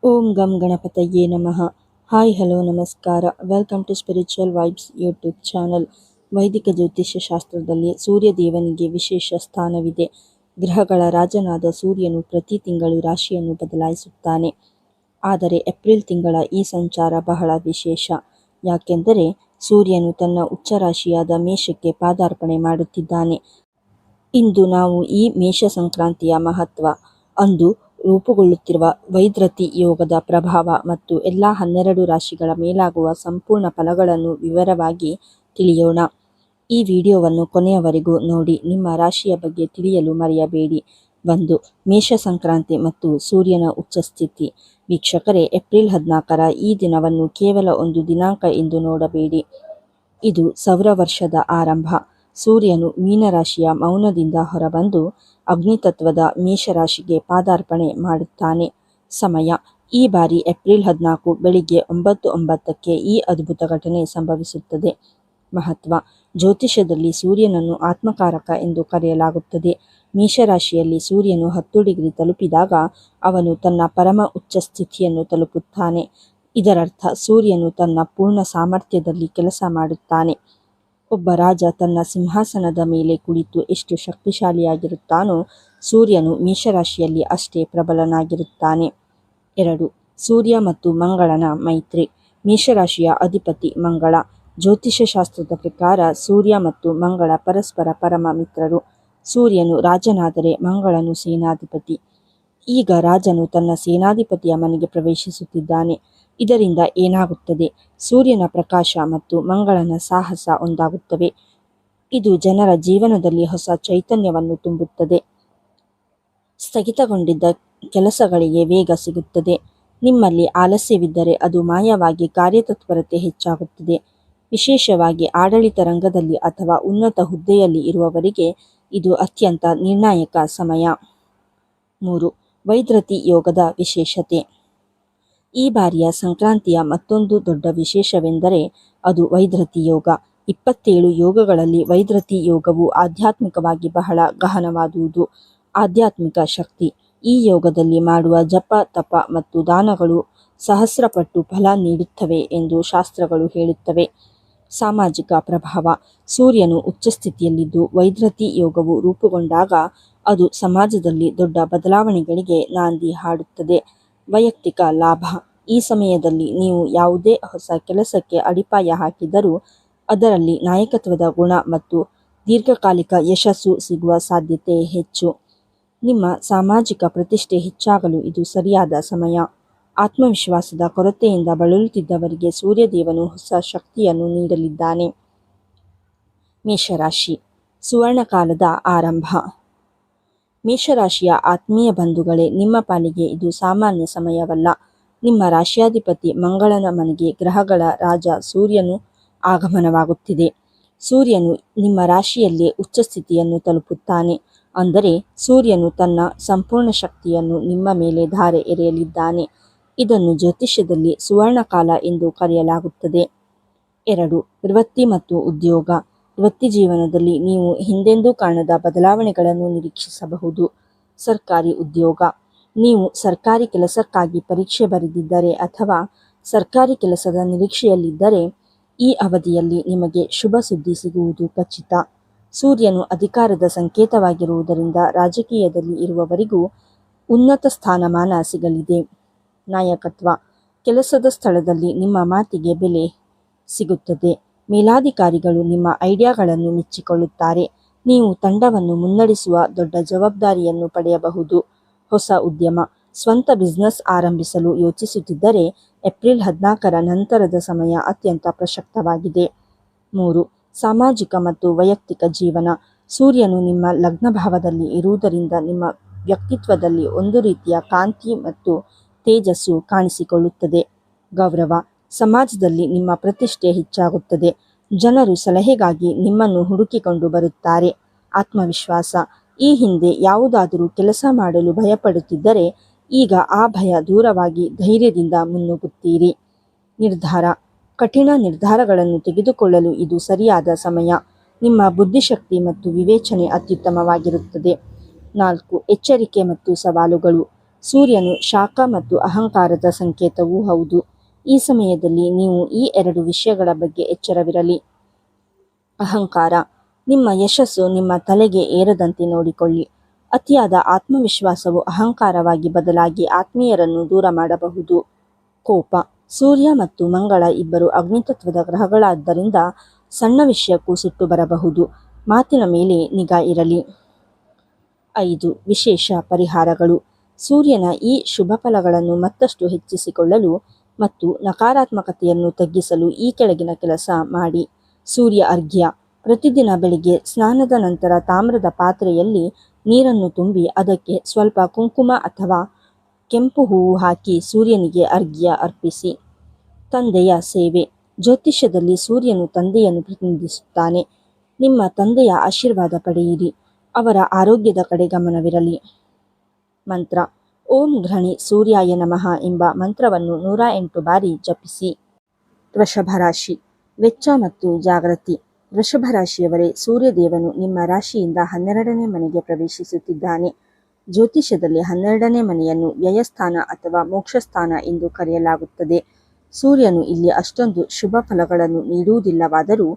ಓಂ ಗಂ ಗಣಪತಯೇ ನಮಃ. ಹಾಯ್ ಹಲೋ ನಮಸ್ಕಾರ. Welcome to spiritual vibes YouTube channel. ವೈದಿಕ ಜ್ಯೋತಿಷ್ಯ ಶಾಸ್ತ್ರದಲ್ಲಿ ಸೂರ್ಯದೇವನಿಗೆ ವಿಶೇಷ ಸ್ಥಾನವಿದೆ. ಗ್ರಹಗಳ ರಾಜನಾದ ಸೂರ್ಯನು ಪ್ರತಿ ತಿಂಗಳು ರಾಶಿಯನ್ನು ಬದಲಾಯಿಸುತ್ತಾನೆ. ಆದರೆ ಏಪ್ರಿಲ್ ತಿಂಗಳ ಈ ಸಂಚಾರ ಬಹಳ ವಿಶೇಷ. ಯಾಕೆಂದರೆ ಸೂರ್ಯನು ತನ್ನ ಉಚ್ಚ ರಾಶಿಯಾದ ಮೇಷಕ್ಕೆ ಪಾದಾರ್ಪಣೆ ಮಾಡುತ್ತಿದ್ದಾನೆ. ಇಂದು ನಾವು ಈ ಮೇಷ ಸಂಕ್ರಾಂತಿಯ ಮಹತ್ವ, ಅಂದು ರೂಪುಗೊಳ್ಳುತ್ತಿರುವ ವೈದ್ರತಿ ಯೋಗದ ಪ್ರಭಾವ ಮತ್ತು ಎಲ್ಲ 12 ರಾಶಿಗಳ ಮೇಲಾಗುವ ಸಂಪೂರ್ಣ ಫಲಗಳನ್ನು ವಿವರವಾಗಿ ತಿಳಿಯೋಣ. ಈ ವಿಡಿಯೋವನ್ನು ಕೊನೆಯವರೆಗೂ ನೋಡಿ. ನಿಮ್ಮ ರಾಶಿಯ ಬಗ್ಗೆ ತಿಳಿಯಲು ಮರೆಯಬೇಡಿ. 1. ಮೇಷ ಸಂಕ್ರಾಂತಿ ಮತ್ತು ಸೂರ್ಯನ ಉಚ್ಚಸ್ಥಿತಿ. ವೀಕ್ಷಕರೇ, ಏಪ್ರಿಲ್ 14ರ ಈ ದಿನವನ್ನು ಕೇವಲ ಒಂದು ದಿನಾಂಕ ಎಂದು ನೋಡಬೇಡಿ. ಇದು ಸೌರ ವರ್ಷದ ಆರಂಭ. ಸೂರ್ಯನು ಮೀನರಾಶಿಯ ಮೌನದಿಂದ ಹೊರಬಂದು ಅಗ್ನಿತತ್ವದ ಮೇಷರಾಶಿಗೆ ಪಾದಾರ್ಪಣೆ ಮಾಡುತ್ತಾನೆ. ಸಮಯ: ಈ ಬಾರಿ ಏಪ್ರಿಲ್ 14 ಬೆಳಿಗ್ಗೆ 9:09ಕ್ಕೆ ಈ ಅದ್ಭುತ ಘಟನೆ ಸಂಭವಿಸುತ್ತದೆ. ಮಹತ್ವ: ಜ್ಯೋತಿಷ್ಯದಲ್ಲಿ ಸೂರ್ಯನನ್ನು ಆತ್ಮಕಾರಕ ಎಂದು ಕರೆಯಲಾಗುತ್ತದೆ. ಮೇಷರಾಶಿಯಲ್ಲಿ ಸೂರ್ಯನು 10 ಡಿಗ್ರಿ ತಲುಪಿದಾಗ ಅವನು ತನ್ನ ಪರಮ ಉಚ್ಚ ಸ್ಥಿತಿಯನ್ನು ತಲುಪುತ್ತಾನೆ. ಇದರರ್ಥ ಸೂರ್ಯನು ತನ್ನ ಪೂರ್ಣ ಸಾಮರ್ಥ್ಯದಲ್ಲಿ ಕೆಲಸ ಮಾಡುತ್ತಾನೆ. ಒಬ್ಬ ರಾಜ ತನ್ನ ಸಿಂಹಾಸನದ ಮೇಲೆ ಕುಳಿತು ಎಷ್ಟು ಶಕ್ತಿಶಾಲಿಯಾಗಿರುತ್ತಾನೋ, ಸೂರ್ಯನು ಮೇಷರಾಶಿಯಲ್ಲಿ ಅಷ್ಟೇ ಪ್ರಬಲನಾಗಿರುತ್ತಾನೆ. 2. ಸೂರ್ಯ ಮತ್ತು ಮಂಗಳನ ಮೈತ್ರಿ. ಮೇಷರಾಶಿಯ ಅಧಿಪತಿ ಮಂಗಳ. ಜ್ಯೋತಿಷ್ಯ ಶಾಸ್ತ್ರದ ಪ್ರಕಾರ ಸೂರ್ಯ ಮತ್ತು ಮಂಗಳ ಪರಸ್ಪರ ಪರಮ ಮಿತ್ರರು. ಸೂರ್ಯನು ರಾಜನಾದರೆ ಮಂಗಳನು ಸೇನಾಧಿಪತಿ. ಈಗ ರಾಜನು ತನ್ನ ಸೇನಾಧಿಪತಿಯ ಮನೆಗೆ ಪ್ರವೇಶಿಸುತ್ತಿದ್ದಾನೆ. ಇದರಿಂದ ಏನಾಗುತ್ತದೆ? ಸೂರ್ಯನ ಪ್ರಕಾಶ ಮತ್ತು ಮಂಗಳನ ಸಾಹಸ ಒಂದಾಗುತ್ತವೆ. ಇದು ಜನರ ಜೀವನದಲ್ಲಿ ಹೊಸ ಚೈತನ್ಯವನ್ನು ತುಂಬುತ್ತದೆ. ಸ್ಥಗಿತಗೊಂಡಿದ್ದ ಕೆಲಸಗಳಿಗೆ ವೇಗ ಸಿಗುತ್ತದೆ. ನಿಮ್ಮಲ್ಲಿ ಆಲಸ್ಯವಿದ್ದರೆ ಅದು ಮಾಯವಾಗಿ ಕಾರ್ಯತತ್ಪರತೆ ಹೆಚ್ಚಾಗುತ್ತದೆ. ವಿಶೇಷವಾಗಿ ಆಡಳಿತ ರಂಗದಲ್ಲಿ ಅಥವಾ ಉನ್ನತ ಹುದ್ದೆಯಲ್ಲಿ ಇರುವವರಿಗೆ ಇದು ಅತ್ಯಂತ ನಿರ್ಣಾಯಕ ಸಮಯ. 3. ವೈದ್ರತಿ ಯೋಗದ ವಿಶೇಷತೆ. ಈ ಬಾರಿಯ ಸಂಕ್ರಾಂತಿಯ ಮತ್ತೊಂದು ದೊಡ್ಡ ವಿಶೇಷವೆಂದರೆ ಅದು ವೈದ್ರತಿ ಯೋಗ. 27 ಯೋಗಗಳಲ್ಲಿ ವೈದ್ರತಿ ಯೋಗವು ಆಧ್ಯಾತ್ಮಿಕವಾಗಿ ಬಹಳ ಗಹನವಾದುದು. ಆಧ್ಯಾತ್ಮಿಕ ಶಕ್ತಿ. ಈ ಯೋಗದಲ್ಲಿ ಮಾಡುವ ಜಪ, ತಪ ಮತ್ತು ದಾನಗಳು ಸಹಸ್ರಪಟ್ಟು ಫಲ ನೀಡುತ್ತವೆ ಎಂದು ಶಾಸ್ತ್ರಗಳು ಹೇಳುತ್ತವೆ. ಸಾಮಾಜಿಕ ಪ್ರಭಾವ. ಸೂರ್ಯನು ಉಚ್ಚಸ್ಥಿತಿಯಲ್ಲಿದ್ದು ವೈದ್ರತಿ ಯೋಗವು ರೂಪುಗೊಂಡಾಗ ಅದು ಸಮಾಜದಲ್ಲಿ ದೊಡ್ಡ ಬದಲಾವಣೆಗಳಿಗೆ ನಾಂದಿ ಹಾಡುತ್ತದೆ. ವೈಯಕ್ತಿಕ ಲಾಭ. ಈ ಸಮಯದಲ್ಲಿ ನೀವು ಯಾವುದೇ ಹೊಸ ಕೆಲಸಕ್ಕೆ ಅಡಿಪಾಯ ಹಾಕಿದರೂ ಅದರಲ್ಲಿ ನಾಯಕತ್ವದ ಗುಣ ಮತ್ತು ದೀರ್ಘಕಾಲಿಕ ಯಶಸ್ಸು ಸಿಗುವ ಸಾಧ್ಯತೆ ಹೆಚ್ಚು. ನಿಮ್ಮ ಸಾಮಾಜಿಕ ಪ್ರತಿಷ್ಠೆ ಹೆಚ್ಚಾಗಲು ಇದು ಸರಿಯಾದ ಸಮಯ. ಆತ್ಮವಿಶ್ವಾಸದ ಕೊರತೆಯಿಂದ ಬಳಲುತ್ತಿದ್ದವರಿಗೆ ಸೂರ್ಯದೇವನು ಹೊಸ ಶಕ್ತಿಯನ್ನು ನೀಡಲಿದ್ದಾನೆ. ಮೇಷರಾಶಿ. ಸುವರ್ಣಕಾಲದ ಆರಂಭ. ಮೇಷರಾಶಿಯ ಆತ್ಮೀಯ ಬಂಧುಗಳೇ, ನಿಮ್ಮ ಪಾಲಿಗೆ ಇದು ಸಾಮಾನ್ಯ ಸಮಯವಲ್ಲ. ನಿಮ್ಮ ರಾಶಿಯಾಧಿಪತಿ ಮಂಗಳನ ಮನೆಗೆ ಗ್ರಹಗಳ ರಾಜ ಸೂರ್ಯನು ಆಗಮನವಾಗುತ್ತಿದೆ. ಸೂರ್ಯನು ನಿಮ್ಮ ರಾಶಿಯಲ್ಲೇ ಉಚ್ಚಸ್ಥಿತಿಯನ್ನು ತಲುಪುತ್ತಾನೆ. ಅಂದರೆ ಸೂರ್ಯನು ತನ್ನ ಸಂಪೂರ್ಣ ಶಕ್ತಿಯನ್ನು ನಿಮ್ಮ ಮೇಲೆ ಧಾರೆ ಎರೆಯಲಿದ್ದಾನೆ. ಇದನ್ನು ಜ್ಯೋತಿಷ್ಯದಲ್ಲಿ ಸುವರ್ಣಕಾಲ ಎಂದು ಕರೆಯಲಾಗುತ್ತದೆ. 2. ವೃತ್ತಿ ಮತ್ತು ಉದ್ಯೋಗ. ವೃತ್ತಿ ಜೀವನದಲ್ಲಿ ನೀವು ಹಿಂದೆಂದೂ ಕಾಣದ ಬದಲಾವಣೆಗಳನ್ನು ನಿರೀಕ್ಷಿಸಬಹುದು. ಸರ್ಕಾರಿ ಉದ್ಯೋಗ. ನೀವು ಸರ್ಕಾರಿ ಕೆಲಸಕ್ಕಾಗಿ ಪರೀಕ್ಷೆ ಬರೆದಿದ್ದರೆ ಅಥವಾ ಸರ್ಕಾರಿ ಕೆಲಸದ ನಿರೀಕ್ಷೆಯಲ್ಲಿದ್ದರೆ ಈ ಅವಧಿಯಲ್ಲಿ ನಿಮಗೆ ಶುಭ ಸುದ್ದಿ ಸಿಗುವುದು ಖಚಿತ. ಸೂರ್ಯನು ಅಧಿಕಾರದ ಸಂಕೇತವಾಗಿರುವುದರಿಂದ ರಾಜಕೀಯದಲ್ಲಿ ಇರುವವರಿಗೂ ಉನ್ನತ ಸ್ಥಾನಮಾನ ಸಿಗಲಿದೆ. ನಾಯಕತ್ವ. ಕೆಲಸದ ಸ್ಥಳದಲ್ಲಿ ನಿಮ್ಮ ಮಾತಿಗೆ ಬೆಲೆ ಸಿಗುತ್ತದೆ. ಮೇಲಾಧಿಕಾರಿಗಳು ನಿಮ್ಮ ಐಡಿಯಾಗಳನ್ನು ಮೆಚ್ಚಿಕೊಳ್ಳುತ್ತಾರೆ. ನೀವು ತಂಡವನ್ನು ಮುನ್ನಡೆಸುವ ದೊಡ್ಡ ಜವಾಬ್ದಾರಿಯನ್ನು ಪಡೆಯಬಹುದು. ಹೊಸ ಉದ್ಯಮ. ಸ್ವಂತ ಬಿಸಿನೆಸ್ ಆರಂಭಿಸಲು ಯೋಚಿಸುತ್ತಿದ್ದರೆ ಏಪ್ರಿಲ್ 14ರ ನಂತರದ ಸಮಯ ಅತ್ಯಂತ ಪ್ರಸಕ್ತವಾಗಿದೆ. 3. ಸಾಮಾಜಿಕ ಮತ್ತು ವೈಯಕ್ತಿಕ ಜೀವನ. ಸೂರ್ಯನು ನಿಮ್ಮ ಲಗ್ನಭಾವದಲ್ಲಿ ಇರುವುದರಿಂದ ನಿಮ್ಮ ವ್ಯಕ್ತಿತ್ವದಲ್ಲಿ ಒಂದು ರೀತಿಯ ಕಾಂತಿ ಮತ್ತು ತೇಜಸ್ಸು ಕಾಣಿಸಿಕೊಳ್ಳುತ್ತದೆ. ಗೌರವ. ಸಮಾಜದಲ್ಲಿ ನಿಮ್ಮ ಪ್ರತಿಷ್ಠೆ ಹೆಚ್ಚಾಗುತ್ತದೆ. ಜನರು ಸಲಹೆಗಾಗಿ ನಿಮ್ಮನ್ನು ಹುಡುಕಿಕೊಂಡು ಬರುತ್ತಾರೆ. ಆತ್ಮವಿಶ್ವಾಸ. ಈ ಹಿಂದೆ ಯಾವುದಾದರೂ ಕೆಲಸ ಮಾಡಲು ಭಯಪಡುತ್ತಿದ್ದರೆ ಈಗ ಆ ಭಯ ದೂರವಾಗಿ ಧೈರ್ಯದಿಂದ ಮುನ್ನುಗ್ಗುತ್ತೀರಿ. ನಿರ್ಧಾರ. ಕಠಿಣ ನಿರ್ಧಾರಗಳನ್ನು ತೆಗೆದುಕೊಳ್ಳಲು ಇದು ಸರಿಯಾದ ಸಮಯ. ನಿಮ್ಮ ಬುದ್ಧಿಶಕ್ತಿ ಮತ್ತು ವಿವೇಚನೆ ಅತ್ಯುತ್ತಮವಾಗಿರುತ್ತದೆ. 4. ಎಚ್ಚರಿಕೆ ಮತ್ತು ಸವಾಲುಗಳು. ಸೂರ್ಯನು ಶಾಖ ಮತ್ತು ಅಹಂಕಾರದ ಸಂಕೇತವೂ ಹೌದು. ಈ ಸಮಯದಲ್ಲಿ ನೀವು ಈ ಎರಡು ವಿಷಯಗಳ ಬಗ್ಗೆ ಎಚ್ಚರವಿರಲಿ. ಅಹಂಕಾರ. ನಿಮ್ಮ ಯಶಸ್ಸು ನಿಮ್ಮ ತಲೆಗೆ ಏರದಂತೆ ನೋಡಿಕೊಳ್ಳಿ. ಅತಿಯಾದ ಆತ್ಮವಿಶ್ವಾಸವು ಅಹಂಕಾರವಾಗಿ ಬದಲಾಗಿ ಆತ್ಮೀಯರನ್ನು ದೂರ ಮಾಡಬಹುದು. ಕೋಪ. ಸೂರ್ಯ ಮತ್ತು ಮಂಗಳ ಇಬ್ಬರು ಅಗ್ನಿತತ್ವದ ಗ್ರಹಗಳಾದ್ದರಿಂದ ಸಣ್ಣ ವಿಷಯಕ್ಕೂ ಸಿಟ್ಟು ಬರಬಹುದು. ಮಾತಿನ ಮೇಲೆ ನಿಗಾ ಇರಲಿ. 5. ವಿಶೇಷ ಪರಿಹಾರಗಳು. ಸೂರ್ಯನ ಈ ಶುಭ ಫಲಗಳನ್ನು ಮತ್ತಷ್ಟು ಹೆಚ್ಚಿಸಿಕೊಳ್ಳಲು ಮತ್ತು ನಕಾರಾತ್ಮಕತೆಯನ್ನು ತಗ್ಗಿಸಲು ಈ ಕೆಳಗಿನ ಕೆಲಸ ಮಾಡಿ. ಸೂರ್ಯ ಅರ್ಘ್ಯ. ಪ್ರತಿದಿನ ಬೆಳಿಗ್ಗೆ ಸ್ನಾನದ ನಂತರ ತಾಮ್ರದ ಪಾತ್ರೆಯಲ್ಲಿ ನೀರನ್ನು ತುಂಬಿ ಅದಕ್ಕೆ ಸ್ವಲ್ಪ ಕುಂಕುಮ ಅಥವಾ ಕೆಂಪು ಹೂವು ಹಾಕಿ ಸೂರ್ಯನಿಗೆ ಅರ್ಘ್ಯ ಅರ್ಪಿಸಿ. ತಂದೆಯ ಸೇವೆ. ಜ್ಯೋತಿಷ್ಯದಲ್ಲಿ ಸೂರ್ಯನು ತಂದೆಯನ್ನು ಪ್ರತಿನಿಧಿಸುತ್ತಾನೆ. ನಿಮ್ಮ ತಂದೆಯ ಆಶೀರ್ವಾದ ಪಡೆಯಿರಿ. ಅವರ ಆರೋಗ್ಯದ ಕಡೆ ಗಮನವಿರಲಿ. ಮಂತ್ರ. ಓಂ ಘೃಣಿ ಸೂರ್ಯಾಯ ನಮಃ ಎಂಬ ಮಂತ್ರವನ್ನು 108 ಬಾರಿ ಜಪಿಸಿ. ವೃಷಭ ರಾಶಿ. ವೆಚ್ಚ ಮತ್ತು ಜಾಗೃತಿ. ವೃಷಭ ರಾಶಿಯವರೇ, ಸೂರ್ಯದೇವನು ನಿಮ್ಮ ರಾಶಿಯಿಂದ 12ನೇ ಮನೆಗೆ ಪ್ರವೇಶಿಸುತ್ತಿದ್ದಾನೆ. ಜ್ಯೋತಿಷ್ಯದಲ್ಲಿ 12ನೇ ಮನೆಯನ್ನು ವ್ಯಯಸ್ಥಾನ ಅಥವಾ ಮೋಕ್ಷಸ್ಥಾನ ಎಂದು ಕರೆಯಲಾಗುತ್ತದೆ. ಸೂರ್ಯನು ಇಲ್ಲಿ ಅಷ್ಟೊಂದು ಶುಭ ಫಲಗಳನ್ನು ನೀಡುವುದಿಲ್ಲವಾದರೂ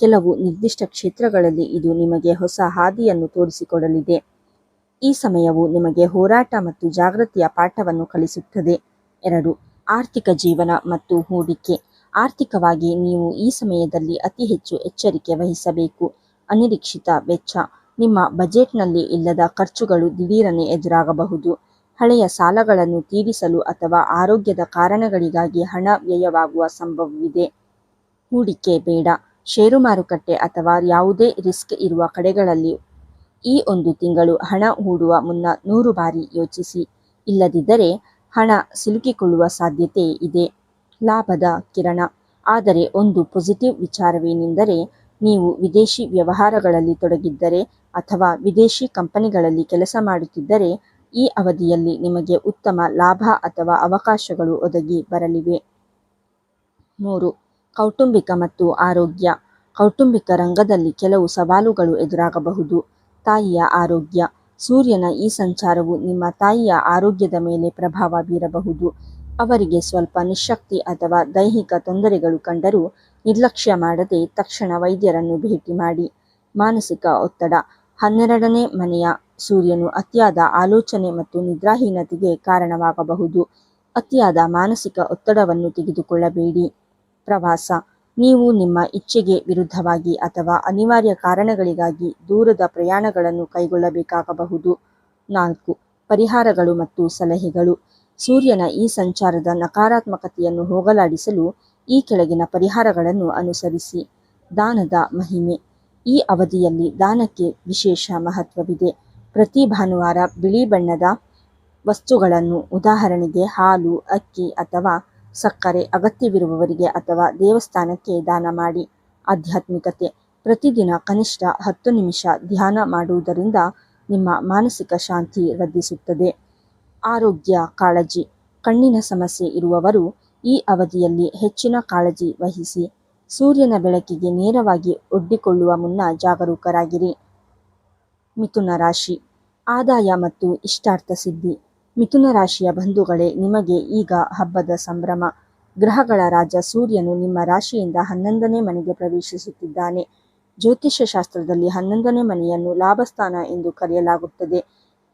ಕೆಲವು ನಿರ್ದಿಷ್ಟ ಕ್ಷೇತ್ರಗಳಲ್ಲಿ ಇದು ನಿಮಗೆ ಹೊಸ ಹಾದಿಯನ್ನು ತೋರಿಸಿಕೊಡಲಿದೆ. ಈ ಸಮಯವು ನಿಮಗೆ ಹೋರಾಟ ಮತ್ತು ಜಾಗೃತಿಯ ಪಾಠವನ್ನು ಕಲಿಸುತ್ತದೆ. 2. ಆರ್ಥಿಕ ಜೀವನ ಮತ್ತು ಹೂಡಿಕೆ. ಆರ್ಥಿಕವಾಗಿ ನೀವು ಈ ಸಮಯದಲ್ಲಿ ಅತಿ ಹೆಚ್ಚು ಎಚ್ಚರಿಕೆ ವಹಿಸಬೇಕು. ಅನಿರೀಕ್ಷಿತ ವೆಚ್ಚ. ನಿಮ್ಮ ಬಜೆಟ್ನಲ್ಲಿ ಇಲ್ಲದ ಖರ್ಚುಗಳು ದಿಢೀರನೆ ಎದುರಾಗಬಹುದು. ಹಳೆಯ ಸಾಲಗಳನ್ನು ತೀರಿಸಲು ಅಥವಾ ಆರೋಗ್ಯದ ಕಾರಣಗಳಿಗಾಗಿ ಹಣ ವ್ಯಯವಾಗುವ ಸಂಭವವಿದೆ. ಹೂಡಿಕೆ ಬೇಡ. ಷೇರು ಮಾರುಕಟ್ಟೆ ಅಥವಾ ಯಾವುದೇ ರಿಸ್ಕ್ ಇರುವ ಕಡೆಗಳಲ್ಲಿ ಈ ಒಂದು ತಿಂಗಳು ಹಣ ಹೂಡುವ ಮುನ್ನ 100 ಬಾರಿ ಯೋಚಿಸಿ. ಇಲ್ಲದಿದ್ದರೆ ಹಣ ಸಿಲುಕಿಕೊಳ್ಳುವ ಸಾಧ್ಯತೆ ಇದೆ. ಲಾಭದ ಕಿರಣ. ಆದರೆ ಒಂದು ಪಾಸಿಟಿವ್ ವಿಚಾರವೇನೆಂದರೆ, ನೀವು ವಿದೇಶಿ ವ್ಯವಹಾರಗಳಲ್ಲಿ ತೊಡಗಿದ್ದರೆ ಅಥವಾ ವಿದೇಶಿ ಕಂಪನಿಗಳಲ್ಲಿ ಕೆಲಸ ಮಾಡುತ್ತಿದ್ದರೆ ಈ ಅವಧಿಯಲ್ಲಿ ನಿಮಗೆ ಉತ್ತಮ ಲಾಭ ಅಥವಾ ಅವಕಾಶಗಳು ಒದಗಿ ಬರಲಿವೆ. 3. ಕೌಟುಂಬಿಕ ಮತ್ತು ಆರೋಗ್ಯ. ಕೌಟುಂಬಿಕ ರಂಗದಲ್ಲಿ ಕೆಲವು ಸವಾಲುಗಳು ಎದುರಾಗಬಹುದು. ತಾಯಿಯ ಆರೋಗ್ಯ. ಸೂರ್ಯನ ಈ ಸಂಚಾರವು ನಿಮ್ಮ ತಾಯಿಯ ಆರೋಗ್ಯದ ಮೇಲೆ ಪ್ರಭಾವ ಬೀರಬಹುದು. ಅವರಿಗೆ ಸ್ವಲ್ಪ ನಿಶ್ಶಕ್ತಿ ಅಥವಾ ದೈಹಿಕ ತೊಂದರೆಗಳು ಕಂಡರೂ ನಿರ್ಲಕ್ಷ್ಯ ಮಾಡದೆ ತಕ್ಷಣ ವೈದ್ಯರನ್ನು ಭೇಟಿ ಮಾಡಿ. ಮಾನಸಿಕ ಒತ್ತಡ. 12ನೇ ಮನೆಯ ಸೂರ್ಯನು ಅತಿಯಾದ ಆಲೋಚನೆ ಮತ್ತು ನಿದ್ರಾಹೀನತೆಗೆ ಕಾರಣವಾಗಬಹುದು. ಅತಿಯಾದ ಮಾನಸಿಕ ಒತ್ತಡವನ್ನು ತೆಗೆದುಕೊಳ್ಳಬೇಡಿ. ಪ್ರವಾಸ. ನೀವು ನಿಮ್ಮ ಇಚ್ಛೆಗೆ ವಿರುದ್ಧವಾಗಿ ಅಥವಾ ಅನಿವಾರ್ಯ ಕಾರಣಗಳಿಗಾಗಿ ದೂರದ ಪ್ರಯಾಣಗಳನ್ನು ಕೈಗೊಳ್ಳಬೇಕಾಗಬಹುದು. 4. ಪರಿಹಾರಗಳು ಮತ್ತು ಸಲಹೆಗಳು. ಸೂರ್ಯನ ಈ ಸಂಚಾರದ ನಕಾರಾತ್ಮಕತೆಯನ್ನು ಹೋಗಲಾಡಿಸಲು ಈ ಕೆಳಗಿನ ಪರಿಹಾರಗಳನ್ನು ಅನುಸರಿಸಿ. ದಾನದ ಮಹಿಮೆ. ಈ ಅವಧಿಯಲ್ಲಿ ದಾನಕ್ಕೆ ವಿಶೇಷ ಮಹತ್ವವಿದೆ. ಪ್ರತಿ ಭಾನುವಾರ ಬಿಳಿ ಬಣ್ಣದ ವಸ್ತುಗಳನ್ನು, ಉದಾಹರಣೆಗೆ ಹಾಲು, ಅಕ್ಕಿ ಅಥವಾ ಸಕ್ಕರೆ, ಅಗತ್ಯವಿರುವವರಿಗೆ ಅಥವಾ ದೇವಸ್ಥಾನಕ್ಕೆ ದಾನ ಮಾಡಿ. ಆಧ್ಯಾತ್ಮಿಕತೆ. ಪ್ರತಿದಿನ ಕನಿಷ್ಠ 10 ನಿಮಿಷ ಧ್ಯಾನ ಮಾಡುವುದರಿಂದ ನಿಮ್ಮ ಮಾನಸಿಕ ಶಾಂತಿ ವೃದ್ಧಿಸುತ್ತದೆ. ಆರೋಗ್ಯ ಕಾಳಜಿ. ಕಣ್ಣಿನ ಸಮಸ್ಯೆ ಇರುವವರು ಈ ಅವಧಿಯಲ್ಲಿ ಹೆಚ್ಚಿನ ಕಾಳಜಿ ವಹಿಸಿ. ಸೂರ್ಯನ ಬೆಳಕಿಗೆ ನೇರವಾಗಿ ಒಡ್ಡಿಕೊಳ್ಳುವ ಮುನ್ನ ಜಾಗರೂಕರಾಗಿರಿ. ಮಿಥುನ ರಾಶಿ. ಆದಾಯ ಮತ್ತು ಇಷ್ಟಾರ್ಥ ಸಿದ್ಧಿ. ಮಿಥುನ ರಾಶಿಯ ಬಂಧುಗಳೇ, ನಿಮಗೆ ಈಗ ಹಬ್ಬದ ಸಂಭ್ರಮ. ಗ್ರಹಗಳ ರಾಜ ಸೂರ್ಯನು ನಿಮ್ಮ ರಾಶಿಯಿಂದ 11ನೇ ಮನೆಗೆ ಪ್ರವೇಶಿಸುತ್ತಿದ್ದಾನೆ. ಜ್ಯೋತಿಷ್ಯ ಶಾಸ್ತ್ರದಲ್ಲಿ 11ನೇ ಮನೆಯನ್ನು ಲಾಭಸ್ಥಾನ ಎಂದು ಕರೆಯಲಾಗುತ್ತದೆ.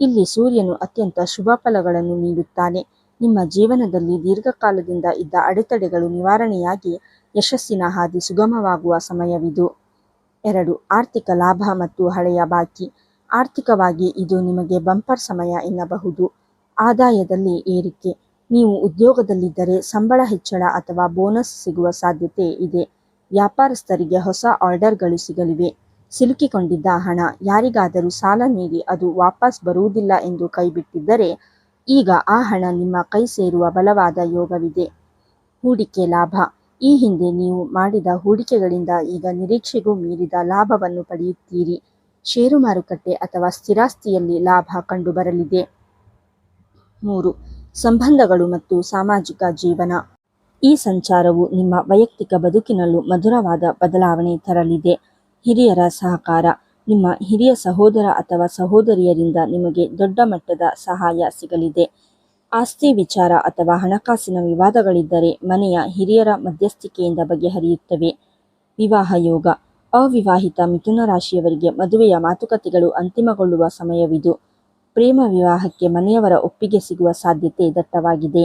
ಇಲ್ಲಿ ಸೂರ್ಯನು ಅತ್ಯಂತ ಶುಭ ಫಲಗಳನ್ನು ನೀಡುತ್ತಾನೆ. ನಿಮ್ಮ ಜೀವನದಲ್ಲಿ ದೀರ್ಘಕಾಲದಿಂದ ಇದ್ದ ಅಡೆತಡೆಗಳು ನಿವಾರಣೆಯಾಗಿ ಯಶಸ್ಸಿನ ಹಾದಿ ಸುಗಮವಾಗುವ ಸಮಯವಿದು. 2. ಆರ್ಥಿಕ ಲಾಭ ಮತ್ತು ಹಳೆಯ ಬಾಕಿ. ಆರ್ಥಿಕವಾಗಿ ಇದು ನಿಮಗೆ ಬಂಪರ್ ಸಮಯ ಎನ್ನಬಹುದು. ಆದಾಯದಲ್ಲಿ ಏರಿಕೆ. ನೀವು ಉದ್ಯೋಗದಲ್ಲಿದ್ದರೆ ಸಂಬಳ ಹೆಚ್ಚಳ ಅಥವಾ ಬೋನಸ್ ಸಿಗುವ ಸಾಧ್ಯತೆ ಇದೆ. ವ್ಯಾಪಾರಸ್ಥರಿಗೆ ಹೊಸ ಆರ್ಡರ್ಗಳು ಸಿಗಲಿವೆ. ಸಿಲುಕಿಕೊಂಡಿದ್ದ ಹಣ. ಯಾರಿಗಾದರೂ ಸಾಲ ನೀಡಿ ಅದು ವಾಪಸ್ ಬರುವುದಿಲ್ಲ ಎಂದು ಕೈಬಿಟ್ಟಿದ್ದರೆ ಈಗ ಆ ಹಣ ನಿಮ್ಮ ಕೈ ಸೇರುವ ಬಲವಾದ ಯೋಗವಿದೆ. ಹೂಡಿಕೆ ಲಾಭ. ಈ ಹಿಂದೆ ನೀವು ಮಾಡಿದ ಹೂಡಿಕೆಗಳಿಂದ ಈಗ ನಿರೀಕ್ಷೆಗೂ ಮೀರಿದ ಲಾಭವನ್ನು ಪಡೆಯುತ್ತೀರಿ. ಷೇರು ಮಾರುಕಟ್ಟೆ ಅಥವಾ ಸ್ಥಿರಾಸ್ತಿಯಲ್ಲಿ ಲಾಭ ಕಂಡುಬರಲಿದೆ. 3. ಸಂಬಂಧಗಳು ಮತ್ತು ಸಾಮಾಜಿಕ ಜೀವನ. ಈ ಸಂಚಾರವು ನಿಮ್ಮ ವೈಯಕ್ತಿಕ ಬದುಕಿನಲ್ಲೂ ಮಧುರವಾದ ಬದಲಾವಣೆ ತರಲಿದೆ. ಹಿರಿಯರ ಸಹಕಾರ. ನಿಮ್ಮ ಹಿರಿಯ ಸಹೋದರ ಅಥವಾ ಸಹೋದರಿಯರಿಂದ ನಿಮಗೆ ದೊಡ್ಡ ಮಟ್ಟದ ಸಹಾಯ ಸಿಗಲಿದೆ. ಆಸ್ತಿ ವಿಚಾರ ಅಥವಾ ಹಣಕಾಸಿನ ವಿವಾದಗಳಿದ್ದರೆ ಮನೆಯ ಹಿರಿಯರ ಮಧ್ಯಸ್ಥಿಕೆಯಿಂದ ಬಗೆಹರಿಯುತ್ತವೆ. ವಿವಾಹ ಯೋಗ. ಅವಿವಾಹಿತ ಮಿಥುನ ರಾಶಿಯವರಿಗೆ ಮದುವೆಯ ಮಾತುಕತೆಗಳು ಅಂತಿಮಗೊಳ್ಳುವ ಸಮಯವಿದು. ಪ್ರೇಮ ವಿವಾಹಕ್ಕೆ ಮನೆಯವರ ಒಪ್ಪಿಗೆ ಸಿಗುವ ಸಾಧ್ಯತೆ ದಟ್ಟವಾಗಿದೆ.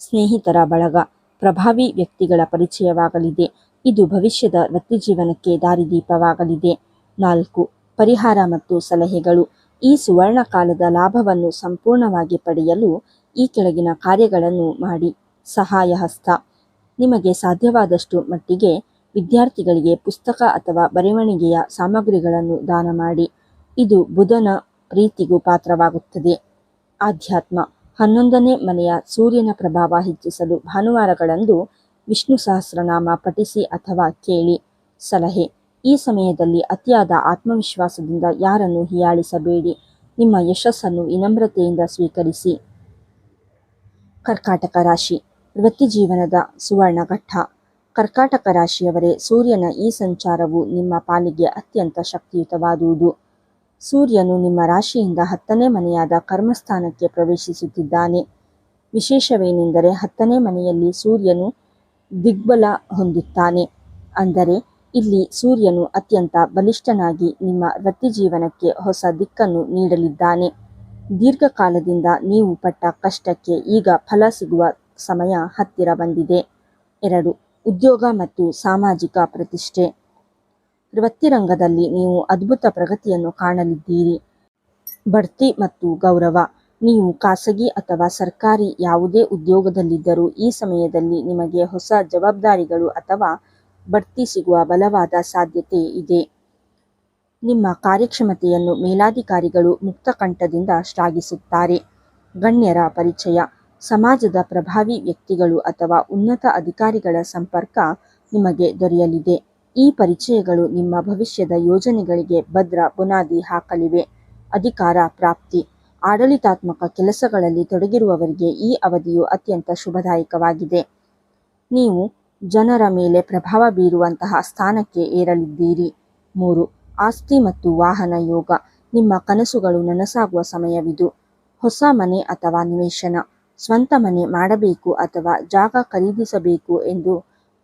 ಸ್ನೇಹಿತರ ಬಳಗ. ಪ್ರಭಾವಿ ವ್ಯಕ್ತಿಗಳ ಪರಿಚಯವಾಗಲಿದೆ. ಇದು ಭವಿಷ್ಯದ ವೃತ್ತಿಜೀವನಕ್ಕೆ ದಾರಿದೀಪವಾಗಲಿದೆ. 4. ಪರಿಹಾರ ಮತ್ತು ಸಲಹೆಗಳು. ಈ ಸುವರ್ಣ ಕಾಲದ ಲಾಭವನ್ನು ಸಂಪೂರ್ಣವಾಗಿ ಪಡೆಯಲು ಈ ಕೆಳಗಿನ ಕಾರ್ಯಗಳನ್ನು ಮಾಡಿ. ಸಹಾಯ ಹಸ್ತ. ನಿಮಗೆ ಸಾಧ್ಯವಾದಷ್ಟು ಮಟ್ಟಿಗೆ ವಿದ್ಯಾರ್ಥಿಗಳಿಗೆ ಪುಸ್ತಕ ಅಥವಾ ಬರವಣಿಗೆಯ ಸಾಮಗ್ರಿಗಳನ್ನು ದಾನ ಮಾಡಿ. ಇದು ಬುಧನ ಪ್ರೀತಿಗೂ ಪಾತ್ರವಾಗುತ್ತದೆ. ಆಧ್ಯಾತ್ಮ. 11ನೇ ಮನೆಯ ಸೂರ್ಯನ ಪ್ರಭಾವ ಹೆಚ್ಚಿಸಲು ಭಾನುವಾರಗಳಂದು ವಿಷ್ಣು ಸಹಸ್ರನಾಮ ಪಠಿಸಿ ಅಥವಾ ಕೇಳಿ. ಸಲಹೆ. ಈ ಸಮಯದಲ್ಲಿ ಅತಿಯಾದ ಆತ್ಮವಿಶ್ವಾಸದಿಂದ ಯಾರನ್ನು ಹೀಯಾಳಿಸಬೇಡಿ. ನಿಮ್ಮ ಯಶಸ್ಸನ್ನು ವಿನಮ್ರತೆಯಿಂದ ಸ್ವೀಕರಿಸಿ. ಕರ್ಕಾಟಕ ರಾಶಿ. ವೃತ್ತಿಜೀವನದ ಸುವರ್ಣಘಟ್ಟ. ಕರ್ಕಾಟಕ ರಾಶಿಯವರೇ, ಸೂರ್ಯನ ಈ ಸಂಚಾರವು ನಿಮ್ಮ ಪಾಲಿಗೆ ಅತ್ಯಂತ ಶಕ್ತಿಯುತವಾದುದು. ಸೂರ್ಯನು ನಿಮ್ಮ ರಾಶಿಯಿಂದ 10ನೇ ಮನೆಯಾದ ಕರ್ಮಸ್ಥಾನಕ್ಕೆ ಪ್ರವೇಶಿಸುತ್ತಿದ್ದಾನೆ. ವಿಶೇಷವೇನೆಂದರೆ 10ನೇ ಮನೆಯಲ್ಲಿ ಸೂರ್ಯನು ದಿಗ್ಬಲ ಹೊಂದುತ್ತಾನೆ. ಅಂದರೆ ಇಲ್ಲಿ ಸೂರ್ಯನು ಅತ್ಯಂತ ಬಲಿಷ್ಠನಾಗಿ ನಿಮ್ಮ ವೃತ್ತಿಜೀವನಕ್ಕೆ ಹೊಸ ದಿಕ್ಕನ್ನು ನೀಡಲಿದ್ದಾನೆ. ದೀರ್ಘಕಾಲದಿಂದ ನೀವು ಪಟ್ಟ ಕಷ್ಟಕ್ಕೆ ಈಗ ಫಲ ಸಿಗುವ ಸಮಯ ಹತ್ತಿರ ಬಂದಿದೆ. 2. ಉದ್ಯೋಗ ಮತ್ತು ಸಾಮಾಜಿಕ ಪ್ರತಿಷ್ಠೆ. ವೃತ್ತಿರಂಗದಲ್ಲಿ ನೀವು ಅದ್ಭುತ ಪ್ರಗತಿಯನ್ನು ಕಾಣಲಿದ್ದೀರಿ. ಬಡ್ತಿ ಮತ್ತು ಗೌರವ. ನೀವು ಖಾಸಗಿ ಅಥವಾ ಸರ್ಕಾರಿ ಯಾವುದೇ ಉದ್ಯೋಗದಲ್ಲಿದ್ದರೂ ಈ ಸಮಯದಲ್ಲಿ ನಿಮಗೆ ಹೊಸ ಜವಾಬ್ದಾರಿಗಳು ಅಥವಾ ಬಡ್ತಿ ಸಿಗುವ ಬಲವಾದ ಸಾಧ್ಯತೆ ಇದೆ. ನಿಮ್ಮ ಕಾರ್ಯಕ್ಷಮತೆಯನ್ನು ಮೇಲಾಧಿಕಾರಿಗಳು ಮುಕ್ತಕಂಠದಿಂದ ಶ್ಲಾಘಿಸುತ್ತಾರೆ. ಗಣ್ಯರ ಪರಿಚಯ. ಸಮಾಜದ ಪ್ರಭಾವಿ ವ್ಯಕ್ತಿಗಳು ಅಥವಾ ಉನ್ನತ ಅಧಿಕಾರಿಗಳ ಸಂಪರ್ಕ ನಿಮಗೆ ದೊರೆಯಲಿದೆ. ಈ ಪರಿಚಯಗಳು ನಿಮ್ಮ ಭವಿಷ್ಯದ ಯೋಜನೆಗಳಿಗೆ ಭದ್ರ ಬುನಾದಿ ಹಾಕಲಿವೆ. ಅಧಿಕಾರ ಪ್ರಾಪ್ತಿ. ಆಡಳಿತಾತ್ಮಕ ಕೆಲಸಗಳಲ್ಲಿ ತೊಡಗಿರುವವರಿಗೆ ಈ ಅವಧಿಯು ಅತ್ಯಂತ ಶುಭದಾಯಕವಾಗಿದೆ. ನೀವು ಜನರ ಮೇಲೆ ಪ್ರಭಾವ ಬೀರುವಂತಹ ಸ್ಥಾನಕ್ಕೆ ಏರಲಿದ್ದೀರಿ. 3. ಆಸ್ತಿ ಮತ್ತು ವಾಹನ ಯೋಗ. ನಿಮ್ಮ ಕನಸುಗಳು ನನಸಾಗುವ ಸಮಯವಿದು. ಹೊಸ ಮನೆ ಅಥವಾ ನಿವೇಶನ, ಸ್ವಂತ ಮನೆ ಮಾಡಬೇಕು ಅಥವಾ ಜಾಗ ಖರೀದಿಸಬೇಕು ಎಂದು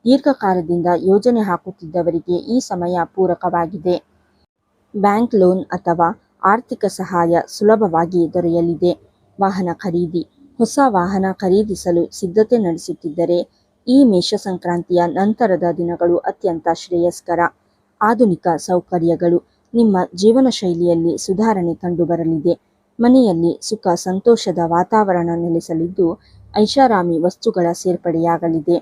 ದೀರ್ಘಕಾಲದಿಂದ ಯೋಜನೆ ಹಾಕುತ್ತಿದ್ದವರಿಗೆ ಈ ಸಮಯ ಪೂರಕವಾಗಿದೆ. ಬ್ಯಾಂಕ್ ಲೋನ್ ಅಥವಾ ಆರ್ಥಿಕ ಸಹಾಯ ಸುಲಭವಾಗಿ ದೊರೆಯಲಿದೆ. ವಾಹನ ಖರೀದಿ. ಹೊಸ ವಾಹನ ಖರೀದಿಸಲು ಸಿದ್ಧತೆ ನಡೆಸುತ್ತಿದ್ದರೆ ಈ ಮೇಷ ಸಂಕ್ರಾಂತಿಯ ನಂತರದ ದಿನಗಳು ಅತ್ಯಂತ ಶ್ರೇಯಸ್ಕರ. ಆಧುನಿಕ ಸೌಕರ್ಯಗಳು. ನಿಮ್ಮ ಜೀವನ ಶೈಲಿಯಲ್ಲಿ ಸುಧಾರಣೆ ಕಂಡುಬರಲಿದೆ. ಮನೆಯಲ್ಲಿ ಸುಖ ಸಂತೋಷದ ವಾತಾವರಣ ನೆಲೆಸಲಿದ್ದು ಐಷಾರಾಮಿ ವಸ್ತುಗಳ ಸೇರ್ಪಡೆಯಾಗಲಿದೆ.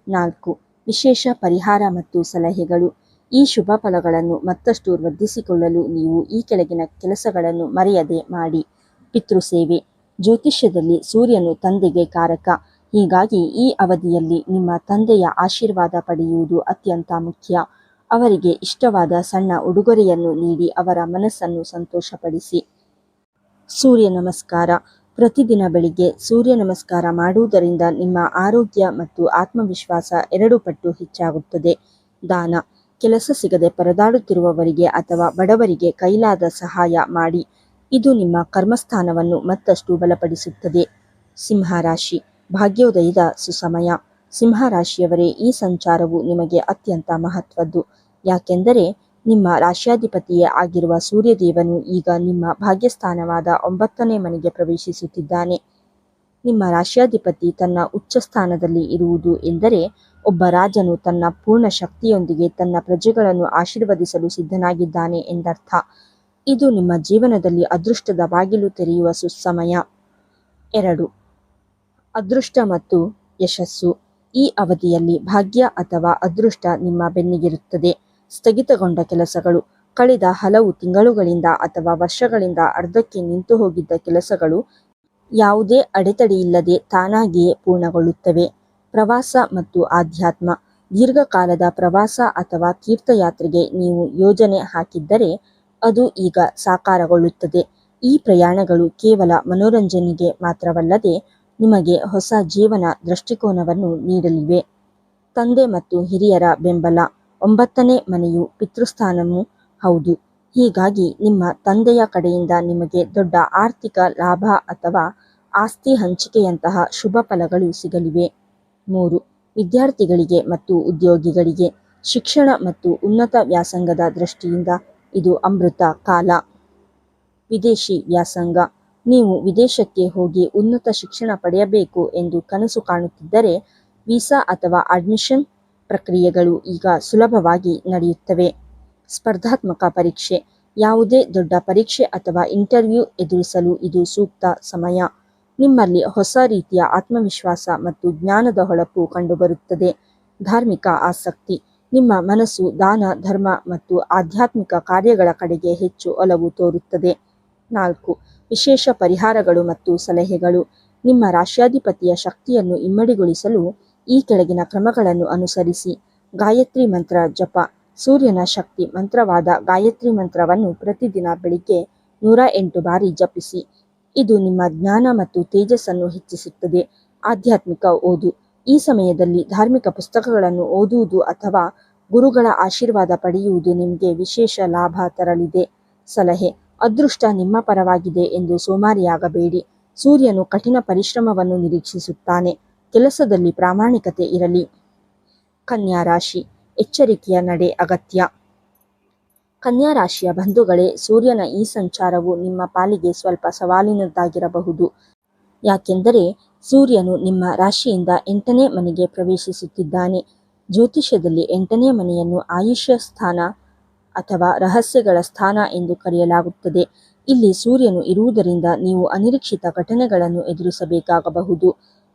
4. ವಿಶೇಷ ಪರಿಹಾರ ಮತ್ತು ಸಲಹೆಗಳು. ಈ ಶುಭ ಫಲಗಳನ್ನು ಮತ್ತಷ್ಟು ವೃದ್ಧಿಸಿಕೊಳ್ಳಲು ನೀವು ಈ ಕೆಳಗಿನ ಕೆಲಸಗಳನ್ನು ಮರೆಯದೆ ಮಾಡಿ. ಪಿತೃಸೇವೆ. ಜ್ಯೋತಿಷ್ಯದಲ್ಲಿ ಸೂರ್ಯನು ತಂದೆಗೆ ಕಾರಕ. ಹೀಗಾಗಿ ಈ ಅವಧಿಯಲ್ಲಿ ನಿಮ್ಮ ತಂದೆಯ ಆಶೀರ್ವಾದ ಪಡೆಯುವುದು ಅತ್ಯಂತ ಮುಖ್ಯ. ಅವರಿಗೆ ಇಷ್ಟವಾದ ಸಣ್ಣ ಉಡುಗೊರೆಯನ್ನು ನೀಡಿ ಅವರ ಮನಸ್ಸನ್ನು ಸಂತೋಷಪಡಿಸಿ. ಸೂರ್ಯ ನಮಸ್ಕಾರ. ಪ್ರತಿದಿನ ಬೆಳಿಗ್ಗೆ ಸೂರ್ಯ ನಮಸ್ಕಾರ ಮಾಡುವುದರಿಂದ ನಿಮ್ಮ ಆರೋಗ್ಯ ಮತ್ತು ಆತ್ಮವಿಶ್ವಾಸ 2 ಪಟ್ಟು ಹೆಚ್ಚಾಗುತ್ತದೆ. ದಾನ. ಕೆಲಸ ಸಿಗದೆ ಪರದಾಡುತ್ತಿರುವವರಿಗೆ ಅಥವಾ ಬಡವರಿಗೆ ಕೈಲಾದ ಸಹಾಯ ಮಾಡಿ. ಇದು ನಿಮ್ಮ ಕರ್ಮಸ್ಥಾನವನ್ನು ಮತ್ತಷ್ಟು ಬಲಪಡಿಸುತ್ತದೆ. ಸಿಂಹರಾಶಿ. ಭಾಗ್ಯೋದಯದ ಸುಸಮಯ. ಸಿಂಹರಾಶಿಯವರೇ, ಈ ಸಂಚಾರವು ನಿಮಗೆ ಅತ್ಯಂತ ಮಹತ್ವದ್ದು. ಯಾಕೆಂದರೆ ನಿಮ್ಮ ರಾಶ್ಯಾಧಿಪತಿಯೇ ಆಗಿರುವ ಸೂರ್ಯದೇವನು ಈಗ ನಿಮ್ಮ ಭಾಗ್ಯಸ್ಥಾನವಾದ 9ನೇ ಮನೆಗೆ ಪ್ರವೇಶಿಸುತ್ತಿದ್ದಾನೆ. ನಿಮ್ಮ ರಾಶ್ಯಾಧಿಪತಿ ತನ್ನ ಉಚ್ಚ ಸ್ಥಾನದಲ್ಲಿ ಇರುವುದು ಎಂದರೆ ಒಬ್ಬ ರಾಜನು ತನ್ನ ಪೂರ್ಣ ಶಕ್ತಿಯೊಂದಿಗೆ ತನ್ನ ಪ್ರಜೆಗಳನ್ನು ಆಶೀರ್ವದಿಸಲು ಸಿದ್ಧನಾಗಿದ್ದಾನೆ ಎಂದರ್ಥ. ಇದು ನಿಮ್ಮ ಜೀವನದಲ್ಲಿ ಅದೃಷ್ಟದ ಬಾಗಿಲು ತೆರೆಯುವ ಸುಸಮಯ. 2. ಅದೃಷ್ಟ ಮತ್ತು ಯಶಸ್ಸು. ಈ ಅವಧಿಯಲ್ಲಿ ಭಾಗ್ಯ ಅಥವಾ ಅದೃಷ್ಟ ನಿಮ್ಮ ಬೆನ್ನಿಗಿರುತ್ತದೆ. ಸ್ಥಗಿತಗೊಂಡ ಕೆಲಸಗಳು. ಕಳೆದ ಹಲವು ತಿಂಗಳುಗಳಿಂದ ಅಥವಾ ವರ್ಷಗಳಿಂದ ಅರ್ಧಕ್ಕೆ ನಿಂತು ಹೋಗಿದ್ದ ಕೆಲಸಗಳು ಯಾವುದೇ ಅಡೆತಡೆಯಿಲ್ಲದೆ ತಾನಾಗಿಯೇ ಪೂರ್ಣಗೊಳ್ಳುತ್ತವೆ. ಪ್ರವಾಸ ಮತ್ತು ಆಧ್ಯಾತ್ಮ. ದೀರ್ಘಕಾಲದ ಪ್ರವಾಸ ಅಥವಾ ತೀರ್ಥಯಾತ್ರೆಗೆ ನೀವು ಯೋಜನೆ ಹಾಕಿದ್ದರೆ ಅದು ಈಗ ಸಾಕಾರಗೊಳ್ಳುತ್ತದೆ. ಈ ಪ್ರಯಾಣಗಳು ಕೇವಲ ಮನೋರಂಜನೆಗೆ ಮಾತ್ರವಲ್ಲದೆ ನಿಮಗೆ ಹೊಸ ಜೀವನ ದೃಷ್ಟಿಕೋನವನ್ನು ನೀಡಲಿವೆ. ತಂದೆ ಮತ್ತು ಹಿರಿಯರ ಬೆಂಬಲ. 9ನೇ ಮನೆಯು ಪಿತೃಸ್ಥಾನವೂ ಹೌದು. ಹೀಗಾಗಿ ನಿಮ್ಮ ತಂದೆಯ ಕಡೆಯಿಂದ ನಿಮಗೆ ದೊಡ್ಡ ಆರ್ಥಿಕ ಲಾಭ ಅಥವಾ ಆಸ್ತಿ ಹಂಚಿಕೆಯಂತಹ ಶುಭ ಫಲಗಳು ಸಿಗಲಿವೆ. 3. ವಿದ್ಯಾರ್ಥಿಗಳಿಗೆ ಮತ್ತು ಉದ್ಯೋಗಿಗಳಿಗೆ ಶಿಕ್ಷಣ ಮತ್ತು ಉನ್ನತ ವ್ಯಾಸಂಗದ ದೃಷ್ಟಿಯಿಂದ ಇದು ಅಮೃತ ಕಾಲ. ವಿದೇಶಿ ವ್ಯಾಸಂಗ. ನೀವು ವಿದೇಶಕ್ಕೆ ಹೋಗಿ ಉನ್ನತ ಶಿಕ್ಷಣ ಪಡೆಯಬೇಕು ಎಂದು ಕನಸು ಕಾಣುತ್ತಿದ್ದರೆ ವೀಸಾ ಅಥವಾ ಅಡ್ಮಿಷನ್ ಪ್ರಕ್ರಿಯೆಗಳು ಈಗ ಸುಲಭವಾಗಿ ನಡೆಯುತ್ತವೆ. ಸ್ಪರ್ಧಾತ್ಮಕ ಪರೀಕ್ಷೆ. ಯಾವುದೇ ದೊಡ್ಡ ಪರೀಕ್ಷೆ ಅಥವಾ ಇಂಟರ್ವ್ಯೂ ಎದುರಿಸಲು ಇದು ಸೂಕ್ತ ಸಮಯ. ನಿಮ್ಮಲ್ಲಿ ಹೊಸ ರೀತಿಯ ಆತ್ಮವಿಶ್ವಾಸ ಮತ್ತು ಜ್ಞಾನದ ಹೊಳಪು ಕಂಡುಬರುತ್ತದೆ. ಧಾರ್ಮಿಕ ಆಸಕ್ತಿ. ನಿಮ್ಮ ಮನಸ್ಸು ದಾನ, ಧರ್ಮ ಮತ್ತು ಆಧ್ಯಾತ್ಮಿಕ ಕಾರ್ಯಗಳ ಕಡೆಗೆ ಹೆಚ್ಚು ಒಲವು ತೋರುತ್ತದೆ. 4. ವಿಶೇಷ ಪರಿಹಾರಗಳು ಮತ್ತು ಸಲಹೆಗಳು. ನಿಮ್ಮ ರಾಶ್ಯಾಧಿಪತಿಯ ಶಕ್ತಿಯನ್ನು ಇಮ್ಮಡಿಗೊಳಿಸಲು ಈ ಕೆಳಗಿನ ಕ್ರಮಗಳನ್ನು ಅನುಸರಿಸಿ. ಗಾಯತ್ರಿ ಮಂತ್ರ ಜಪ. ಸೂರ್ಯನ ಶಕ್ತಿ ಮಂತ್ರವಾದ ಗಾಯತ್ರಿ ಮಂತ್ರವನ್ನು ಪ್ರತಿದಿನ ಬೆಳಿಗ್ಗೆ 108 ಬಾರಿ ಜಪಿಸಿ. ಇದು ನಿಮ್ಮ ಜ್ಞಾನ ಮತ್ತು ತೇಜಸ್ಸನ್ನು ಹೆಚ್ಚಿಸುತ್ತದೆ. ಆಧ್ಯಾತ್ಮಿಕ ಓದು. ಈ ಸಮಯದಲ್ಲಿ ಧಾರ್ಮಿಕ ಪುಸ್ತಕಗಳನ್ನು ಓದುವುದು ಅಥವಾ ಗುರುಗಳ ಆಶೀರ್ವಾದ ಪಡೆಯುವುದು ನಿಮಗೆ ವಿಶೇಷ ಲಾಭ ತರಲಿದೆ. ಸಲಹೆ. ಅದೃಷ್ಟ ನಿಮ್ಮ ಪರವಾಗಿದೆ ಎಂದು ಸೋಮಾರಿಯಾಗಬೇಡಿ. ಸೂರ್ಯನು ಕಠಿಣ ಪರಿಶ್ರಮವನ್ನು ನಿರೀಕ್ಷಿಸುತ್ತಾನೆ. ಕೆಲಸದಲ್ಲಿ ಪ್ರಾಮಾಣಿಕತೆ ಇರಲಿ. ಕನ್ಯಾ ರಾಶಿ. ಎಚ್ಚರಿಕೆಯ ನಡೆ ಅಗತ್ಯ. ಕನ್ಯಾ ರಾಶಿಯ ಬಂಧುಗಳೇ, ಸೂರ್ಯನ ಈ ಸಂಚಾರವು ನಿಮ್ಮ ಪಾಲಿಗೆ ಸ್ವಲ್ಪ ಸವಾಲಿನದ್ದಾಗಿರಬಹುದು. ಯಾಕೆಂದರೆ ಸೂರ್ಯನು ನಿಮ್ಮ ರಾಶಿಯಿಂದ 8ನೇ ಮನೆಗೆ ಪ್ರವೇಶಿಸುತ್ತಿದ್ದಾನೆ. ಜ್ಯೋತಿಷ್ಯದಲ್ಲಿ 8ನೇ ಮನೆಯನ್ನು ಆಯುಷ್ಯ ಸ್ಥಾನ ಅಥವಾ ರಹಸ್ಯಗಳ ಸ್ಥಾನ ಎಂದು ಕರೆಯಲಾಗುತ್ತದೆ. ಇಲ್ಲಿ ಸೂರ್ಯನು ಇರುವುದರಿಂದ ನೀವು ಅನಿರೀಕ್ಷಿತ ಘಟನೆಗಳನ್ನು ಎದುರಿಸಬೇಕಾಗಬಹುದು.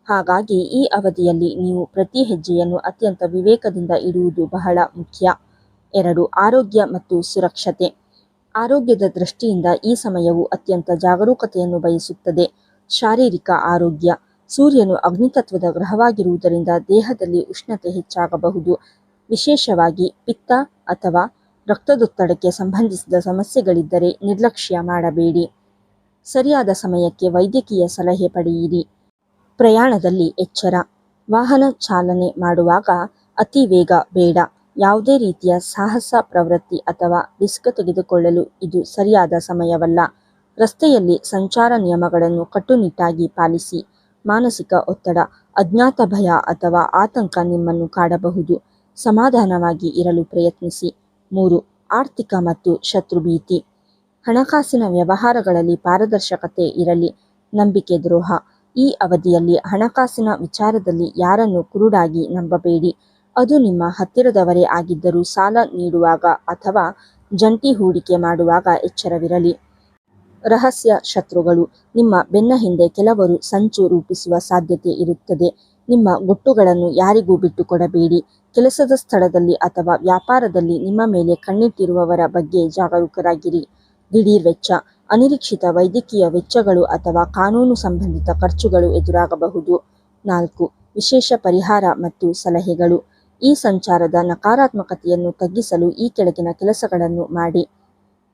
ಹಾಗಾಗಿ ಈ ಅವಧಿಯಲ್ಲಿ ನೀವು ಪ್ರತಿ ಹೆಜ್ಜೆಯನ್ನು ಅತ್ಯಂತ ವಿವೇಕದಿಂದ ಇಡುವುದು ಬಹಳ ಮುಖ್ಯ. 2. ಆರೋಗ್ಯ ಮತ್ತು ಸುರಕ್ಷತೆ. ಆರೋಗ್ಯದ ದೃಷ್ಟಿಯಿಂದ ಈ ಸಮಯವು ಅತ್ಯಂತ ಜಾಗರೂಕತೆಯನ್ನು ಬಯಸುತ್ತದೆ. ಶಾರೀರಿಕ ಆರೋಗ್ಯ. ಸೂರ್ಯನು ಅಗ್ನಿತತ್ವದ ಗ್ರಹವಾಗಿರುವುದರಿಂದ ದೇಹದಲ್ಲಿ ಉಷ್ಣತೆ ಹೆಚ್ಚಾಗಬಹುದು. ವಿಶೇಷವಾಗಿ ಪಿತ್ತ ಅಥವಾ ರಕ್ತದೊತ್ತಡಕ್ಕೆ ಸಂಬಂಧಿಸಿದ ಸಮಸ್ಯೆಗಳಿದ್ದರೆ ನಿರ್ಲಕ್ಷ್ಯ ಮಾಡಬೇಡಿ. ಸರಿಯಾದ ಸಮಯಕ್ಕೆ ವೈದ್ಯಕೀಯ ಸಲಹೆ ಪಡೆಯಿರಿ. ಪ್ರಯಾಣದಲ್ಲಿ ಎಚ್ಚರ. ವಾಹನ ಚಾಲನೆ ಮಾಡುವಾಗ ಅತಿ ವೇಗ ಬೇಡ. ಯಾವುದೇ ರೀತಿಯ ಸಾಹಸ ಪ್ರವೃತ್ತಿ ಅಥವಾ ರಿಸ್ಕ್ ತೆಗೆದುಕೊಳ್ಳಲು ಇದು ಸರಿಯಾದ ಸಮಯವಲ್ಲ. ರಸ್ತೆಯಲ್ಲಿ ಸಂಚಾರ ನಿಯಮಗಳನ್ನು ಕಟ್ಟುನಿಟ್ಟಾಗಿ ಪಾಲಿಸಿ. ಮಾನಸಿಕ ಒತ್ತಡ. ಅಜ್ಞಾತ ಭಯ ಅಥವಾ ಆತಂಕ ನಿಮ್ಮನ್ನು ಕಾಡಬಹುದು. ಸಮಾಧಾನವಾಗಿ ಇರಲು ಪ್ರಯತ್ನಿಸಿ. 3. ಆರ್ಥಿಕ ಮತ್ತು ಶತ್ರುಭೀತಿ. ಹಣಕಾಸಿನ ವ್ಯವಹಾರಗಳಲ್ಲಿ ಪಾರದರ್ಶಕತೆ ಇರಲಿ. ನಂಬಿಕೆ ದ್ರೋಹ. ಈ ಅವಧಿಯಲ್ಲಿ ಹಣಕಾಸಿನ ವಿಚಾರದಲ್ಲಿ ಯಾರನ್ನು ಕುರುಡಾಗಿ ನಂಬಬೇಡಿ. ಅದು ನಿಮ್ಮ ಹತ್ತಿರದವರೇ ಆಗಿದ್ದರೂ ಸಾಲ ನೀಡುವಾಗ ಅಥವಾ ಜಂಟಿ ಹೂಡಿಕೆ ಮಾಡುವಾಗ ಎಚ್ಚರವಿರಲಿ. ರಹಸ್ಯ ಶತ್ರುಗಳು. ನಿಮ್ಮ ಬೆನ್ನ ಹಿಂದೆ ಕೆಲವರು ಸಂಚು ರೂಪಿಸುವ ಸಾಧ್ಯತೆ ಇರುತ್ತದೆ. ನಿಮ್ಮ ಗುಟ್ಟುಗಳನ್ನು ಯಾರಿಗೂ ಬಿಟ್ಟುಕೊಡಬೇಡಿ. ಕೆಲಸದ ಸ್ಥಳದಲ್ಲಿ ಅಥವಾ ವ್ಯಾಪಾರದಲ್ಲಿ ನಿಮ್ಮ ಮೇಲೆ ಕಣ್ಣಿಟ್ಟಿರುವವರ ಬಗ್ಗೆ ಜಾಗರೂಕರಾಗಿರಿ. ದಿಢೀರ್ ವೆಚ್ಚ. ಅನಿರೀಕ್ಷಿತ ವೈದ್ಯಕೀಯ ವೆಚ್ಚಗಳು ಅಥವಾ ಕಾನೂನು ಸಂಬಂಧಿತ ಖರ್ಚುಗಳು ಎದುರಾಗಬಹುದು. 4. ವಿಶೇಷ ಪರಿಹಾರ ಮತ್ತು ಸಲಹೆಗಳು. ಈ ಸಂಚಾರದ ನಕಾರಾತ್ಮಕತೆಯನ್ನು ತಗ್ಗಿಸಲು ಈ ಕೆಳಗಿನ ಕೆಲಸಗಳನ್ನು ಮಾಡಿ.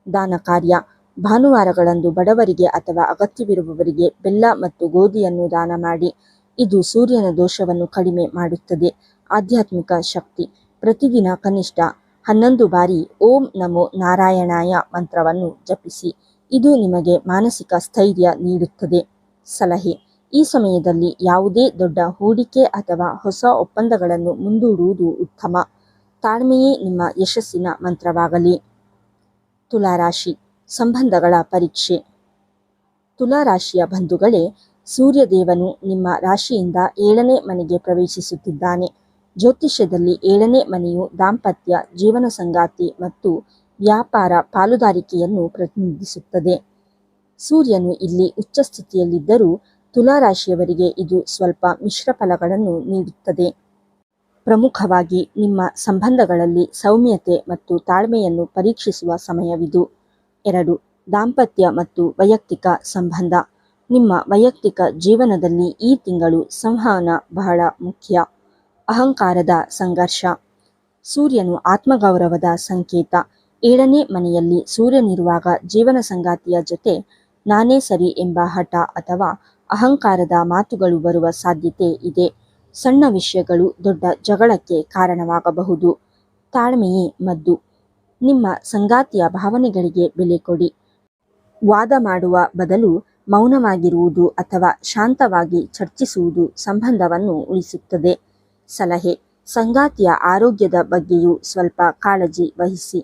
ದಾನ ಕಾರ್ಯ. ಭಾನುವಾರಗಳಂದು ಬಡವರಿಗೆ ಅಥವಾ ಅಗತ್ಯವಿರುವವರಿಗೆ ಬೆಲ್ಲ ಮತ್ತು ಗೋಧಿಯನ್ನು ದಾನ ಮಾಡಿ. ಇದು ಸೂರ್ಯನ ದೋಷವನ್ನು ಕಡಿಮೆ ಮಾಡುತ್ತದೆ. ಆಧ್ಯಾತ್ಮಿಕ ಶಕ್ತಿ. ಪ್ರತಿದಿನ ಕನಿಷ್ಠ 11 ಬಾರಿ ಓಂ ನಮೋ ನಾರಾಯಣಾಯ ಮಂತ್ರವನ್ನು ಜಪಿಸಿ. ಇದು ನಿಮಗೆ ಮಾನಸಿಕ ಸ್ಥೈರ್ಯ ನೀಡುತ್ತದೆ. ಸಲಹೆ. ಈ ಸಮಯದಲ್ಲಿ ಯಾವುದೇ ದೊಡ್ಡ ಹೂಡಿಕೆ ಅಥವಾ ಹೊಸ ಒಪ್ಪಂದಗಳನ್ನು ಮುಂದೂಡುವುದು ಉತ್ತಮ. ತಾಳ್ಮೆಯೇ ನಿಮ್ಮ ಯಶಸ್ಸಿನ ಮಂತ್ರವಾಗಲಿ. ತುಲಾರಾಶಿ. ಸಂಬಂಧಗಳ ಪರೀಕ್ಷೆ. ತುಲಾರಾಶಿಯ ಬಂಧುಗಳೇ, ಸೂರ್ಯದೇವನು ನಿಮ್ಮ ರಾಶಿಯಿಂದ 7ನೇ ಮನೆಗೆ ಪ್ರವೇಶಿಸುತ್ತಿದ್ದಾನೆ. ಜ್ಯೋತಿಷ್ಯದಲ್ಲಿ 7ನೇ ಮನೆಯು ದಾಂಪತ್ಯ, ಜೀವನ ಸಂಗಾತಿ ಮತ್ತು ವ್ಯಾಪಾರ ಪಾಲುದಾರಿಕೆಯನ್ನು ಪ್ರತಿನಿಧಿಸುತ್ತದೆ. ಸೂರ್ಯನು ಇಲ್ಲಿ ಉಚ್ಚ ಸ್ಥಿತಿಯಲ್ಲಿದ್ದರೂ ತುಲಾರಾಶಿಯವರಿಗೆ ಇದು ಸ್ವಲ್ಪ ಮಿಶ್ರ ಫಲಗಳನ್ನು ನೀಡುತ್ತದೆ. ಪ್ರಮುಖವಾಗಿ ನಿಮ್ಮ ಸಂಬಂಧಗಳಲ್ಲಿ ಸೌಮ್ಯತೆ ಮತ್ತು ತಾಳ್ಮೆಯನ್ನು ಪರೀಕ್ಷಿಸುವ ಸಮಯವಿದು. 2. ದಾಂಪತ್ಯ ಮತ್ತು ವೈಯಕ್ತಿಕ ಸಂಬಂಧ. ನಿಮ್ಮ ವೈಯಕ್ತಿಕ ಜೀವನದಲ್ಲಿ ಈ ತಿಂಗಳು ಸಂವಹನ ಬಹಳ ಮುಖ್ಯ. ಅಹಂಕಾರದ ಸಂಘರ್ಷ. ಸೂರ್ಯನು ಆತ್ಮಗೌರವದ ಸಂಕೇತ. 7ನೇ ಮನೆಯಲ್ಲಿ ಸೂರ್ಯನಿರುವಾಗ ಜೀವನ ಸಂಗಾತಿಯ ಜೊತೆ ನಾನೇ ಸರಿ ಎಂಬ ಹಠ ಅಥವಾ ಅಹಂಕಾರದ ಮಾತುಗಳು ಬರುವ ಸಾಧ್ಯತೆ ಇದೆ. ಸಣ್ಣ ವಿಷಯಗಳು ದೊಡ್ಡ ಜಗಳಕ್ಕೆ ಕಾರಣವಾಗಬಹುದು. ತಾಳ್ಮೆಯೇ ಮದ್ದು. ನಿಮ್ಮ ಸಂಗಾತಿಯ ಭಾವನೆಗಳಿಗೆ ಬೆಲೆ ಕೊಡಿ. ವಾದ ಮಾಡುವ ಬದಲು ಮೌನವಾಗಿರುವುದು ಅಥವಾ ಶಾಂತವಾಗಿ ಚರ್ಚಿಸುವುದು ಸಂಬಂಧವನ್ನು ಉಳಿಸುತ್ತದೆ. ಸಲಹೆ: ಸಂಗಾತಿಯ ಆರೋಗ್ಯದ ಬಗ್ಗೆಯೂ ಸ್ವಲ್ಪ ಕಾಳಜಿ ವಹಿಸಿ.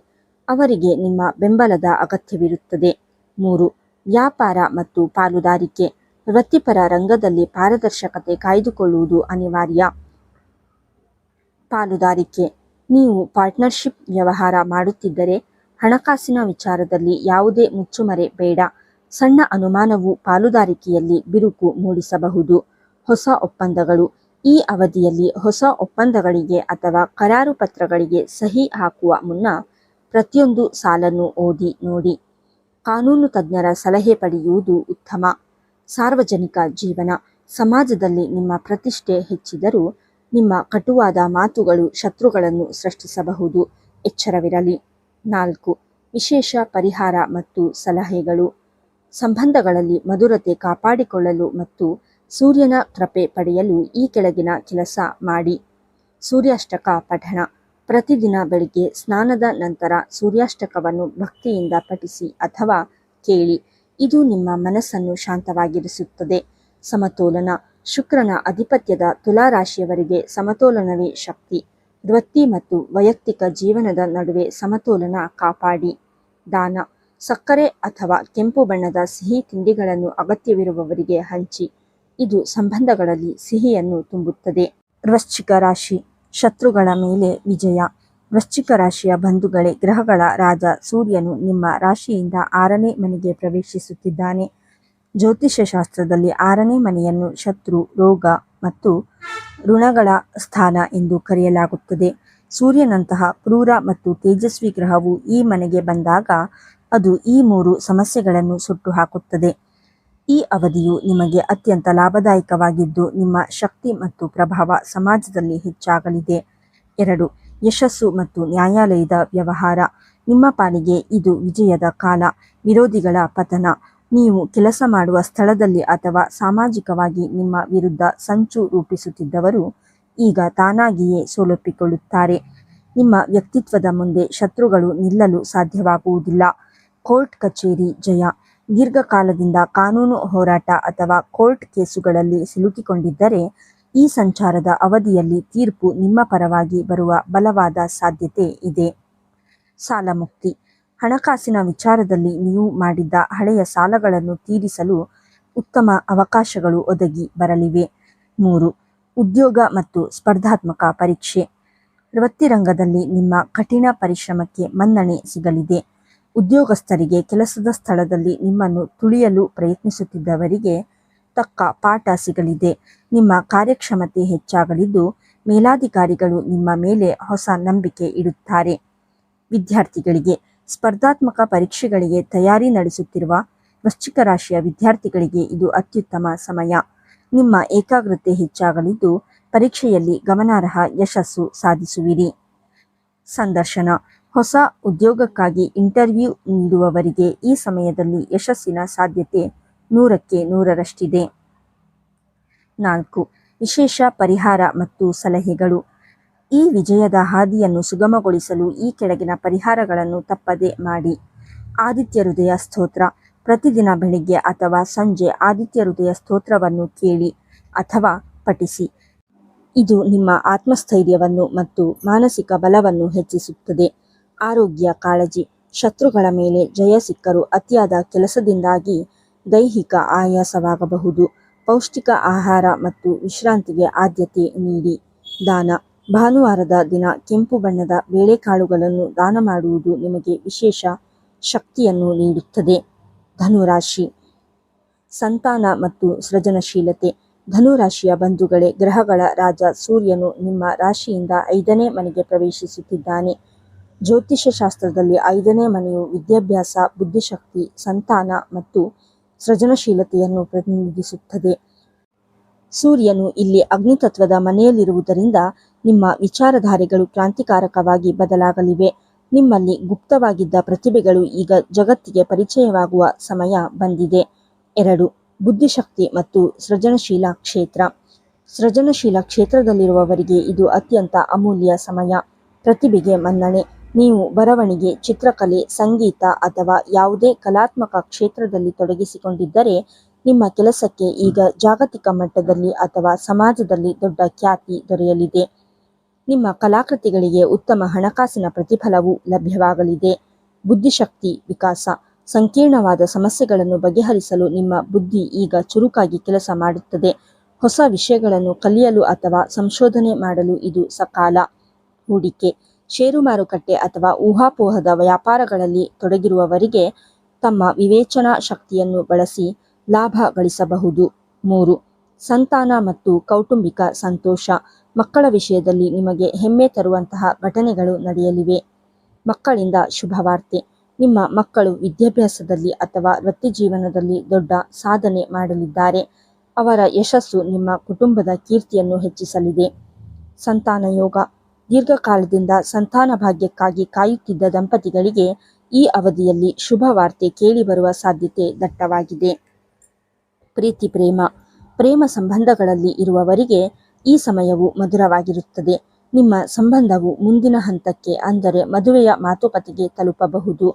ಅವರಿಗೆ ನಿಮ್ಮ ಬೆಂಬಲದ ಅಗತ್ಯವಿರುತ್ತದೆ. 3. ವ್ಯಾಪಾರ ಮತ್ತು ಪಾಲುದಾರಿಕೆ. ವೃತ್ತಿಪರ ರಂಗದಲ್ಲಿ ಪಾರದರ್ಶಕತೆ ಕಾಯ್ದುಕೊಳ್ಳುವುದು ಅನಿವಾರ್ಯ. ಪಾಲುದಾರಿಕೆ: ನೀವು ಪಾರ್ಟ್ನರ್ಶಿಪ್ ವ್ಯವಹಾರ ಮಾಡುತ್ತಿದ್ದರೆ ಹಣಕಾಸಿನ ವಿಚಾರದಲ್ಲಿ ಯಾವುದೇ ಮುಚ್ಚುಮರೆ ಬೇಡ. ಸಣ್ಣ ಅನುಮಾನವು ಪಾಲುದಾರಿಕೆಯಲ್ಲಿ ಬಿರುಕು ಮೂಡಿಸಬಹುದು. ಹೊಸ ಒಪ್ಪಂದಗಳು: ಈ ಅವಧಿಯಲ್ಲಿ ಹೊಸ ಒಪ್ಪಂದಗಳಿಗೆ ಅಥವಾ ಕರಾರು ಪತ್ರಗಳಿಗೆ ಸಹಿ ಹಾಕುವ ಮುನ್ನ ಪ್ರತಿಯೊಂದು ಸಾಲನ್ನು ಓದಿ ನೋಡಿ. ಕಾನೂನು ತಜ್ಞರ ಸಲಹೆ ಪಡೆಯುವುದು ಉತ್ತಮ. ಸಾರ್ವಜನಿಕ ಜೀವನ: ಸಮಾಜದಲ್ಲಿ ನಿಮ್ಮ ಪ್ರತಿಷ್ಠೆ ಹೆಚ್ಚಿದರೂ ನಿಮ್ಮ ಕಟುವಾದ ಮಾತುಗಳು ಶತ್ರುಗಳನ್ನು ಸೃಷ್ಟಿಸಬಹುದು. ಎಚ್ಚರವಿರಲಿ. 4. ವಿಶೇಷ ಪರಿಹಾರ ಮತ್ತು ಸಲಹೆಗಳು. ಸಂಬಂಧಗಳಲ್ಲಿ ಮಧುರತೆ ಕಾಪಾಡಿಕೊಳ್ಳಲು ಮತ್ತು ಸೂರ್ಯನ ಕೃಪೆ ಪಡೆಯಲು ಈ ಕೆಳಗಿನ ಕೆಲಸ ಮಾಡಿ. ಸೂರ್ಯಾಷ್ಟಕ ಪಠಣ: ಪ್ರತಿದಿನ ಬೆಳಿಗ್ಗೆ ಸ್ನಾನದ ನಂತರ ಸೂರ್ಯಾಷ್ಟಕವನ್ನು ಭಕ್ತಿಯಿಂದ ಪಠಿಸಿ ಅಥವಾ ಕೇಳಿ. ಇದು ನಿಮ್ಮ ಮನಸ್ಸನ್ನು ಶಾಂತವಾಗಿರಿಸುತ್ತದೆ. ಸಮತೋಲನ: ಶುಕ್ರನ ಅಧಿಪತ್ಯದ ತುಲಾ ರಾಶಿಯವರಿಗೆ ಸಮತೋಲನವೇ ಶಕ್ತಿ. ವೃತ್ತಿ ಮತ್ತು ವೈಯಕ್ತಿಕ ಜೀವನದ ನಡುವೆ ಸಮತೋಲನ ಕಾಪಾಡಿ. ದಾನ: ಸಕ್ಕರೆ ಅಥವಾ ಕೆಂಪು ಬಣ್ಣದ ಸಿಹಿ ತಿಂಡಿಗಳನ್ನು ಅಗತ್ಯವಿರುವವರಿಗೆ ಹಂಚಿ. ಇದು ಸಂಬಂಧಗಳಲ್ಲಿ ಸಿಹಿಯನ್ನು ತುಂಬುತ್ತದೆ. ವೃಶ್ಚಿಕ ರಾಶಿ: ಶತ್ರುಗಳ ಮೇಲೆ ವಿಜಯ. ವೃಶ್ಚಿಕ ರಾಶಿಯ ಬಂಧುಗಳೇ, ಗ್ರಹಗಳ ರಾಜ ಸೂರ್ಯನು ನಿಮ್ಮ ರಾಶಿಯಿಂದ 6ನೇ ಮನೆಗೆ ಪ್ರವೇಶಿಸುತ್ತಿದ್ದಾನೆ. ಜ್ಯೋತಿಷ್ಯ ಶಾಸ್ತ್ರದಲ್ಲಿ 6ನೇ ಮನೆಯನ್ನು ಶತ್ರು, ರೋಗ ಮತ್ತು ಋಣಗಳ ಸ್ಥಾನ ಎಂದು ಕರೆಯಲಾಗುತ್ತದೆ. ಸೂರ್ಯನಂತಹ ಕ್ರೂರ ಮತ್ತು ತೇಜಸ್ವಿ ಗ್ರಹವು ಈ ಮನೆಗೆ ಬಂದಾಗ ಅದು ಈ 3 ಸಮಸ್ಯೆಗಳನ್ನು ಸುಟ್ಟುಹಾಕುತ್ತದೆ. ಈ ಅವಧಿಯು ನಿಮಗೆ ಅತ್ಯಂತ ಲಾಭದಾಯಕವಾಗಿದ್ದು ನಿಮ್ಮ ಶಕ್ತಿ ಮತ್ತು ಪ್ರಭಾವ ಸಮಾಜದಲ್ಲಿ ಹೆಚ್ಚಾಗಲಿದೆ. 2. ಯಶಸ್ಸು ಮತ್ತು ನ್ಯಾಯಾಲಯದ ವ್ಯವಹಾರ. ನಿಮ್ಮ ಪಾಲಿಗೆ ಇದು ವಿಜಯದ ಕಾಲ. ವಿರೋಧಿಗಳ ಪತನ: ನೀವು ಕೆಲಸ ಮಾಡುವ ಸ್ಥಳದಲ್ಲಿ ಅಥವಾ ಸಾಮಾಜಿಕವಾಗಿ ನಿಮ್ಮ ವಿರುದ್ಧ ಸಂಚು ರೂಪಿಸುತ್ತಿದ್ದವರು ಈಗ ತಾನಾಗಿಯೇ ಸೋಲೊಪ್ಪಿಕೊಳ್ಳುತ್ತಾರೆ. ನಿಮ್ಮ ವ್ಯಕ್ತಿತ್ವದ ಮುಂದೆ ಶತ್ರುಗಳು ನಿಲ್ಲಲು ಸಾಧ್ಯವಾಗುವುದಿಲ್ಲ. ಕೋರ್ಟ್ ಕಚೇರಿ ಜಯ. ದೀರ್ಘಕಾಲದಿಂದ ಕಾನೂನು ಹೋರಾಟ ಅಥವಾ ಕೋರ್ಟ್ ಕೇಸುಗಳಲ್ಲಿ ಸಿಲುಕಿಕೊಂಡಿದ್ದರೆ ಈ ಸಂಚಾರದ ಅವಧಿಯಲ್ಲಿ ತೀರ್ಪು ನಿಮ್ಮ ಪರವಾಗಿ ಬರುವ ಬಲವಾದ ಸಾಧ್ಯತೆ ಇದೆ. ಸಾಲ ಮುಕ್ತಿ: ಹಣಕಾಸಿನ ವಿಚಾರದಲ್ಲಿ ನೀವು ಮಾಡಿದ್ದ ಹಳೆಯ ಸಾಲಗಳನ್ನು ತೀರಿಸಲು ಉತ್ತಮ ಅವಕಾಶಗಳು ಒದಗಿ ಬರಲಿವೆ. 3. ಉದ್ಯೋಗ ಮತ್ತು ಸ್ಪರ್ಧಾತ್ಮಕ ಪರೀಕ್ಷೆ. ವೃತ್ತಿರಂಗದಲ್ಲಿ ನಿಮ್ಮ ಕಠಿಣ ಪರಿಶ್ರಮಕ್ಕೆ ಮನ್ನಣೆ ಸಿಗಲಿದೆ. ಉದ್ಯೋಗಸ್ಥರಿಗೆ ಕೆಲಸದ ಸ್ಥಳದಲ್ಲಿ ನಿಮ್ಮನ್ನು ತುಳಿಯಲು ಪ್ರಯತ್ನಿಸುತ್ತಿದ್ದವರಿಗೆ ತಕ್ಕ ಪಾಠ ಸಿಗಲಿದೆ. ನಿಮ್ಮ ಕಾರ್ಯಕ್ಷಮತೆ ಹೆಚ್ಚಾಗಲಿದ್ದು ಮೇಲಾಧಿಕಾರಿಗಳು ನಿಮ್ಮ ಮೇಲೆ ಹೊಸ ನಂಬಿಕೆ ಇಡುತ್ತಾರೆ. ವಿದ್ಯಾರ್ಥಿಗಳಿಗೆ: ಸ್ಪರ್ಧಾತ್ಮಕ ಪರೀಕ್ಷೆಗಳಿಗೆ ತಯಾರಿ ನಡೆಸುತ್ತಿರುವ ವೃಶ್ಚಿಕ ರಾಶಿಯ ವಿದ್ಯಾರ್ಥಿಗಳಿಗೆ ಇದು ಅತ್ಯುತ್ತಮ ಸಮಯ. ನಿಮ್ಮ ಏಕಾಗ್ರತೆ ಹೆಚ್ಚಾಗಲಿದ್ದು ಪರೀಕ್ಷೆಯಲ್ಲಿ ಗಮನಾರ್ಹ ಯಶಸ್ಸು ಸಾಧಿಸುವಿರಿ. ಸಂದರ್ಶನ: ಹೊಸ ಉದ್ಯೋಗಕ್ಕಾಗಿ ಇಂಟರ್ವ್ಯೂ ನೀಡುವವರಿಗೆ ಈ ಸಮಯದಲ್ಲಿ ಯಶಸ್ಸಿನ ಸಾಧ್ಯತೆ 100ಕ್ಕೆ 100ರಷ್ಟಿದೆ. 4. ವಿಶೇಷ ಪರಿಹಾರ ಮತ್ತು ಸಲಹೆಗಳು. ಈ ವಿಜಯದ ಹಾದಿಯನ್ನು ಸುಗಮಗೊಳಿಸಲು ಈ ಕೆಳಗಿನ ಪರಿಹಾರಗಳನ್ನು ತಪ್ಪದೆ ಮಾಡಿ. ಆದಿತ್ಯ ಹೃದಯ ಸ್ತೋತ್ರ. ಪ್ರತಿದಿನ ಬೆಳಿಗ್ಗೆ ಅಥವಾ ಸಂಜೆ ಆದಿತ್ಯ ಹೃದಯ ಸ್ತೋತ್ರವನ್ನು ಕೇಳಿ ಅಥವಾ ಪಠಿಸಿ. ಇದು ನಿಮ್ಮ ಆತ್ಮಸ್ಥೈರ್ಯವನ್ನು ಮತ್ತು ಮಾನಸಿಕ ಬಲವನ್ನು ಹೆಚ್ಚಿಸುತ್ತದೆ. ಆರೋಗ್ಯ ಕಾಳಜಿ. ಶತ್ರುಗಳ ಮೇಲೆ ಜಯ ಸಿಕ್ಕರೂ ಅತಿಯಾದ ಕೆಲಸದಿಂದಾಗಿ ದೈಹಿಕ ಆಯಾಸವಾಗಬಹುದು. ಪೌಷ್ಟಿಕ ಆಹಾರ ಮತ್ತು ವಿಶ್ರಾಂತಿಗೆ ಆದ್ಯತೆ ನೀಡಿ. ದಾನ: ಭಾನುವಾರದ ದಿನ ಕೆಂಪು ಬಣ್ಣದ ಬೇಳೆಕಾಳುಗಳನ್ನು ದಾನ ಮಾಡುವುದು ನಿಮಗೆ ವಿಶೇಷ ಶಕ್ತಿಯನ್ನು ನೀಡುತ್ತದೆ. ಧನುರಾಶಿ: ಸಂತಾನ ಮತ್ತು ಸೃಜನಶೀಲತೆ. ಧನುರಾಶಿಯ ಬಂಧುಗಳೇ, ಗ್ರಹಗಳ ರಾಜ ಸೂರ್ಯನು ನಿಮ್ಮ ರಾಶಿಯಿಂದ 5ನೇ ಮನೆಗೆ ಪ್ರವೇಶಿಸುತ್ತಿದ್ದಾನೆ. ಜ್ಯೋತಿಷ್ಯ ಶಾಸ್ತ್ರದಲ್ಲಿ 5ನೇ ಮನೆಯು ವಿದ್ಯಾಭ್ಯಾಸ, ಬುದ್ಧಿಶಕ್ತಿ, ಸಂತಾನ ಮತ್ತು ಸೃಜನಶೀಲತೆಯನ್ನು ಪ್ರತಿನಿಧಿಸುತ್ತದೆ. ಸೂರ್ಯನು ಇಲ್ಲಿ ಅಗ್ನಿತತ್ವದ ಮನೆಯಲ್ಲಿರುವುದರಿಂದ ನಿಮ್ಮ ವಿಚಾರಧಾರೆಗಳು ಕ್ರಾಂತಿಕಾರಕವಾಗಿ ಬದಲಾಗಲಿವೆ. ನಿಮ್ಮಲ್ಲಿ ಗುಪ್ತವಾಗಿದ್ದ ಪ್ರತಿಭೆಗಳು ಈಗ ಜಗತ್ತಿಗೆ ಪರಿಚಯವಾಗುವ ಸಮಯ ಬಂದಿದೆ. 2. ಬುದ್ಧಿಶಕ್ತಿ ಮತ್ತು ಸೃಜನಶೀಲ ಕ್ಷೇತ್ರ. ಸೃಜನಶೀಲ ಕ್ಷೇತ್ರದಲ್ಲಿರುವವರಿಗೆ ಇದು ಅತ್ಯಂತ ಅಮೂಲ್ಯ ಸಮಯ. ಪ್ರತಿಭೆಗೆ ಮನ್ನಣೆ. ನೀವು ಬರವಣಿಗೆ, ಚಿತ್ರಕಲೆ, ಸಂಗೀತ ಅಥವಾ ಯಾವುದೇ ಕಲಾತ್ಮಕ ಕ್ಷೇತ್ರದಲ್ಲಿ ತೊಡಗಿಸಿಕೊಂಡಿದ್ದರೆ ನಿಮ್ಮ ಕೆಲಸಕ್ಕೆ ಈಗ ಜಾಗತಿಕ ಮಟ್ಟದಲ್ಲಿ ಅಥವಾ ಸಮಾಜದಲ್ಲಿ ದೊಡ್ಡ ಖ್ಯಾತಿ ದೊರೆಯಲಿದೆ. ನಿಮ್ಮ ಕಲಾಕೃತಿಗಳಿಗೆ ಉತ್ತಮ ಹಣಕಾಸಿನ ಪ್ರತಿಫಲವೂ ಲಭ್ಯವಾಗಲಿದೆ. ಬುದ್ಧಿಶಕ್ತಿ ವಿಕಾಸ. ಸಂಕೀರ್ಣವಾದ ಸಮಸ್ಯೆಗಳನ್ನು ಬಗೆಹರಿಸಲು ನಿಮ್ಮ ಬುದ್ಧಿ ಈಗ ಚುರುಕಾಗಿ ಕೆಲಸ ಮಾಡುತ್ತದೆ. ಹೊಸ ವಿಷಯಗಳನ್ನು ಕಲಿಯಲು ಅಥವಾ ಸಂಶೋಧನೆ ಮಾಡಲು ಇದು ಸಕಾಲ. ಹೂಡಿಕೆ. ಷೇರು ಮಾರುಕಟ್ಟೆ ಅಥವಾ ಊಹಾಪೋಹದ ವ್ಯಾಪಾರಗಳಲ್ಲಿ ತೊಡಗಿರುವವರಿಗೆ ತಮ್ಮ ವಿವೇಚನಾ ಶಕ್ತಿಯನ್ನು ಬಳಸಿ ಲಾಭ ಗಳಿಸಬಹುದು. 3. ಸಂತಾನ ಮತ್ತು ಕೌಟುಂಬಿಕ ಸಂತೋಷ. ಮಕ್ಕಳ ವಿಷಯದಲ್ಲಿ ನಿಮಗೆ ಹೆಮ್ಮೆ ತರುವಂತಹ ಘಟನೆಗಳು ನಡೆಯಲಿವೆ. ಮಕ್ಕಳಿಂದ ಶುಭವಾರ್ತೆ. ನಿಮ್ಮ ಮಕ್ಕಳು ವಿದ್ಯಾಭ್ಯಾಸದಲ್ಲಿ ಅಥವಾ ವೃತ್ತಿಜೀವನದಲ್ಲಿ ದೊಡ್ಡ ಸಾಧನೆ ಮಾಡಲಿದ್ದಾರೆ. ಅವರ ಯಶಸ್ಸು ನಿಮ್ಮ ಕುಟುಂಬದ ಕೀರ್ತಿಯನ್ನು ಹೆಚ್ಚಿಸಲಿದೆ. ಸಂತಾನ ಯೋಗ. ದೀರ್ಘಕಾಲದಿಂದ ಸಂತಾನ ಭಾಗ್ಯಕ್ಕಾಗಿ ಕಾಯುತ್ತಿದ್ದ ದಂಪತಿಗಳಿಗೆ ಈ ಅವಧಿಯಲ್ಲಿ ಶುಭವಾರ್ತೆ ಕೇಳಿಬರುವ ಸಾಧ್ಯತೆ ದಟ್ಟವಾಗಿದೆ. ಪ್ರೀತಿ ಪ್ರೇಮ. ಪ್ರೇಮ ಸಂಬಂಧಗಳಲ್ಲಿ ಇರುವವರಿಗೆ ಈ ಸಮಯವು ಮಧುರವಾಗಿರುತ್ತದೆ. ನಿಮ್ಮ ಸಂಬಂಧವು ಮುಂದಿನ ಹಂತಕ್ಕೆ ಅಂದರೆ ಮದುವೆಯ ಮಾತುಕತೆಗೆ ತಲುಪಬಹುದು.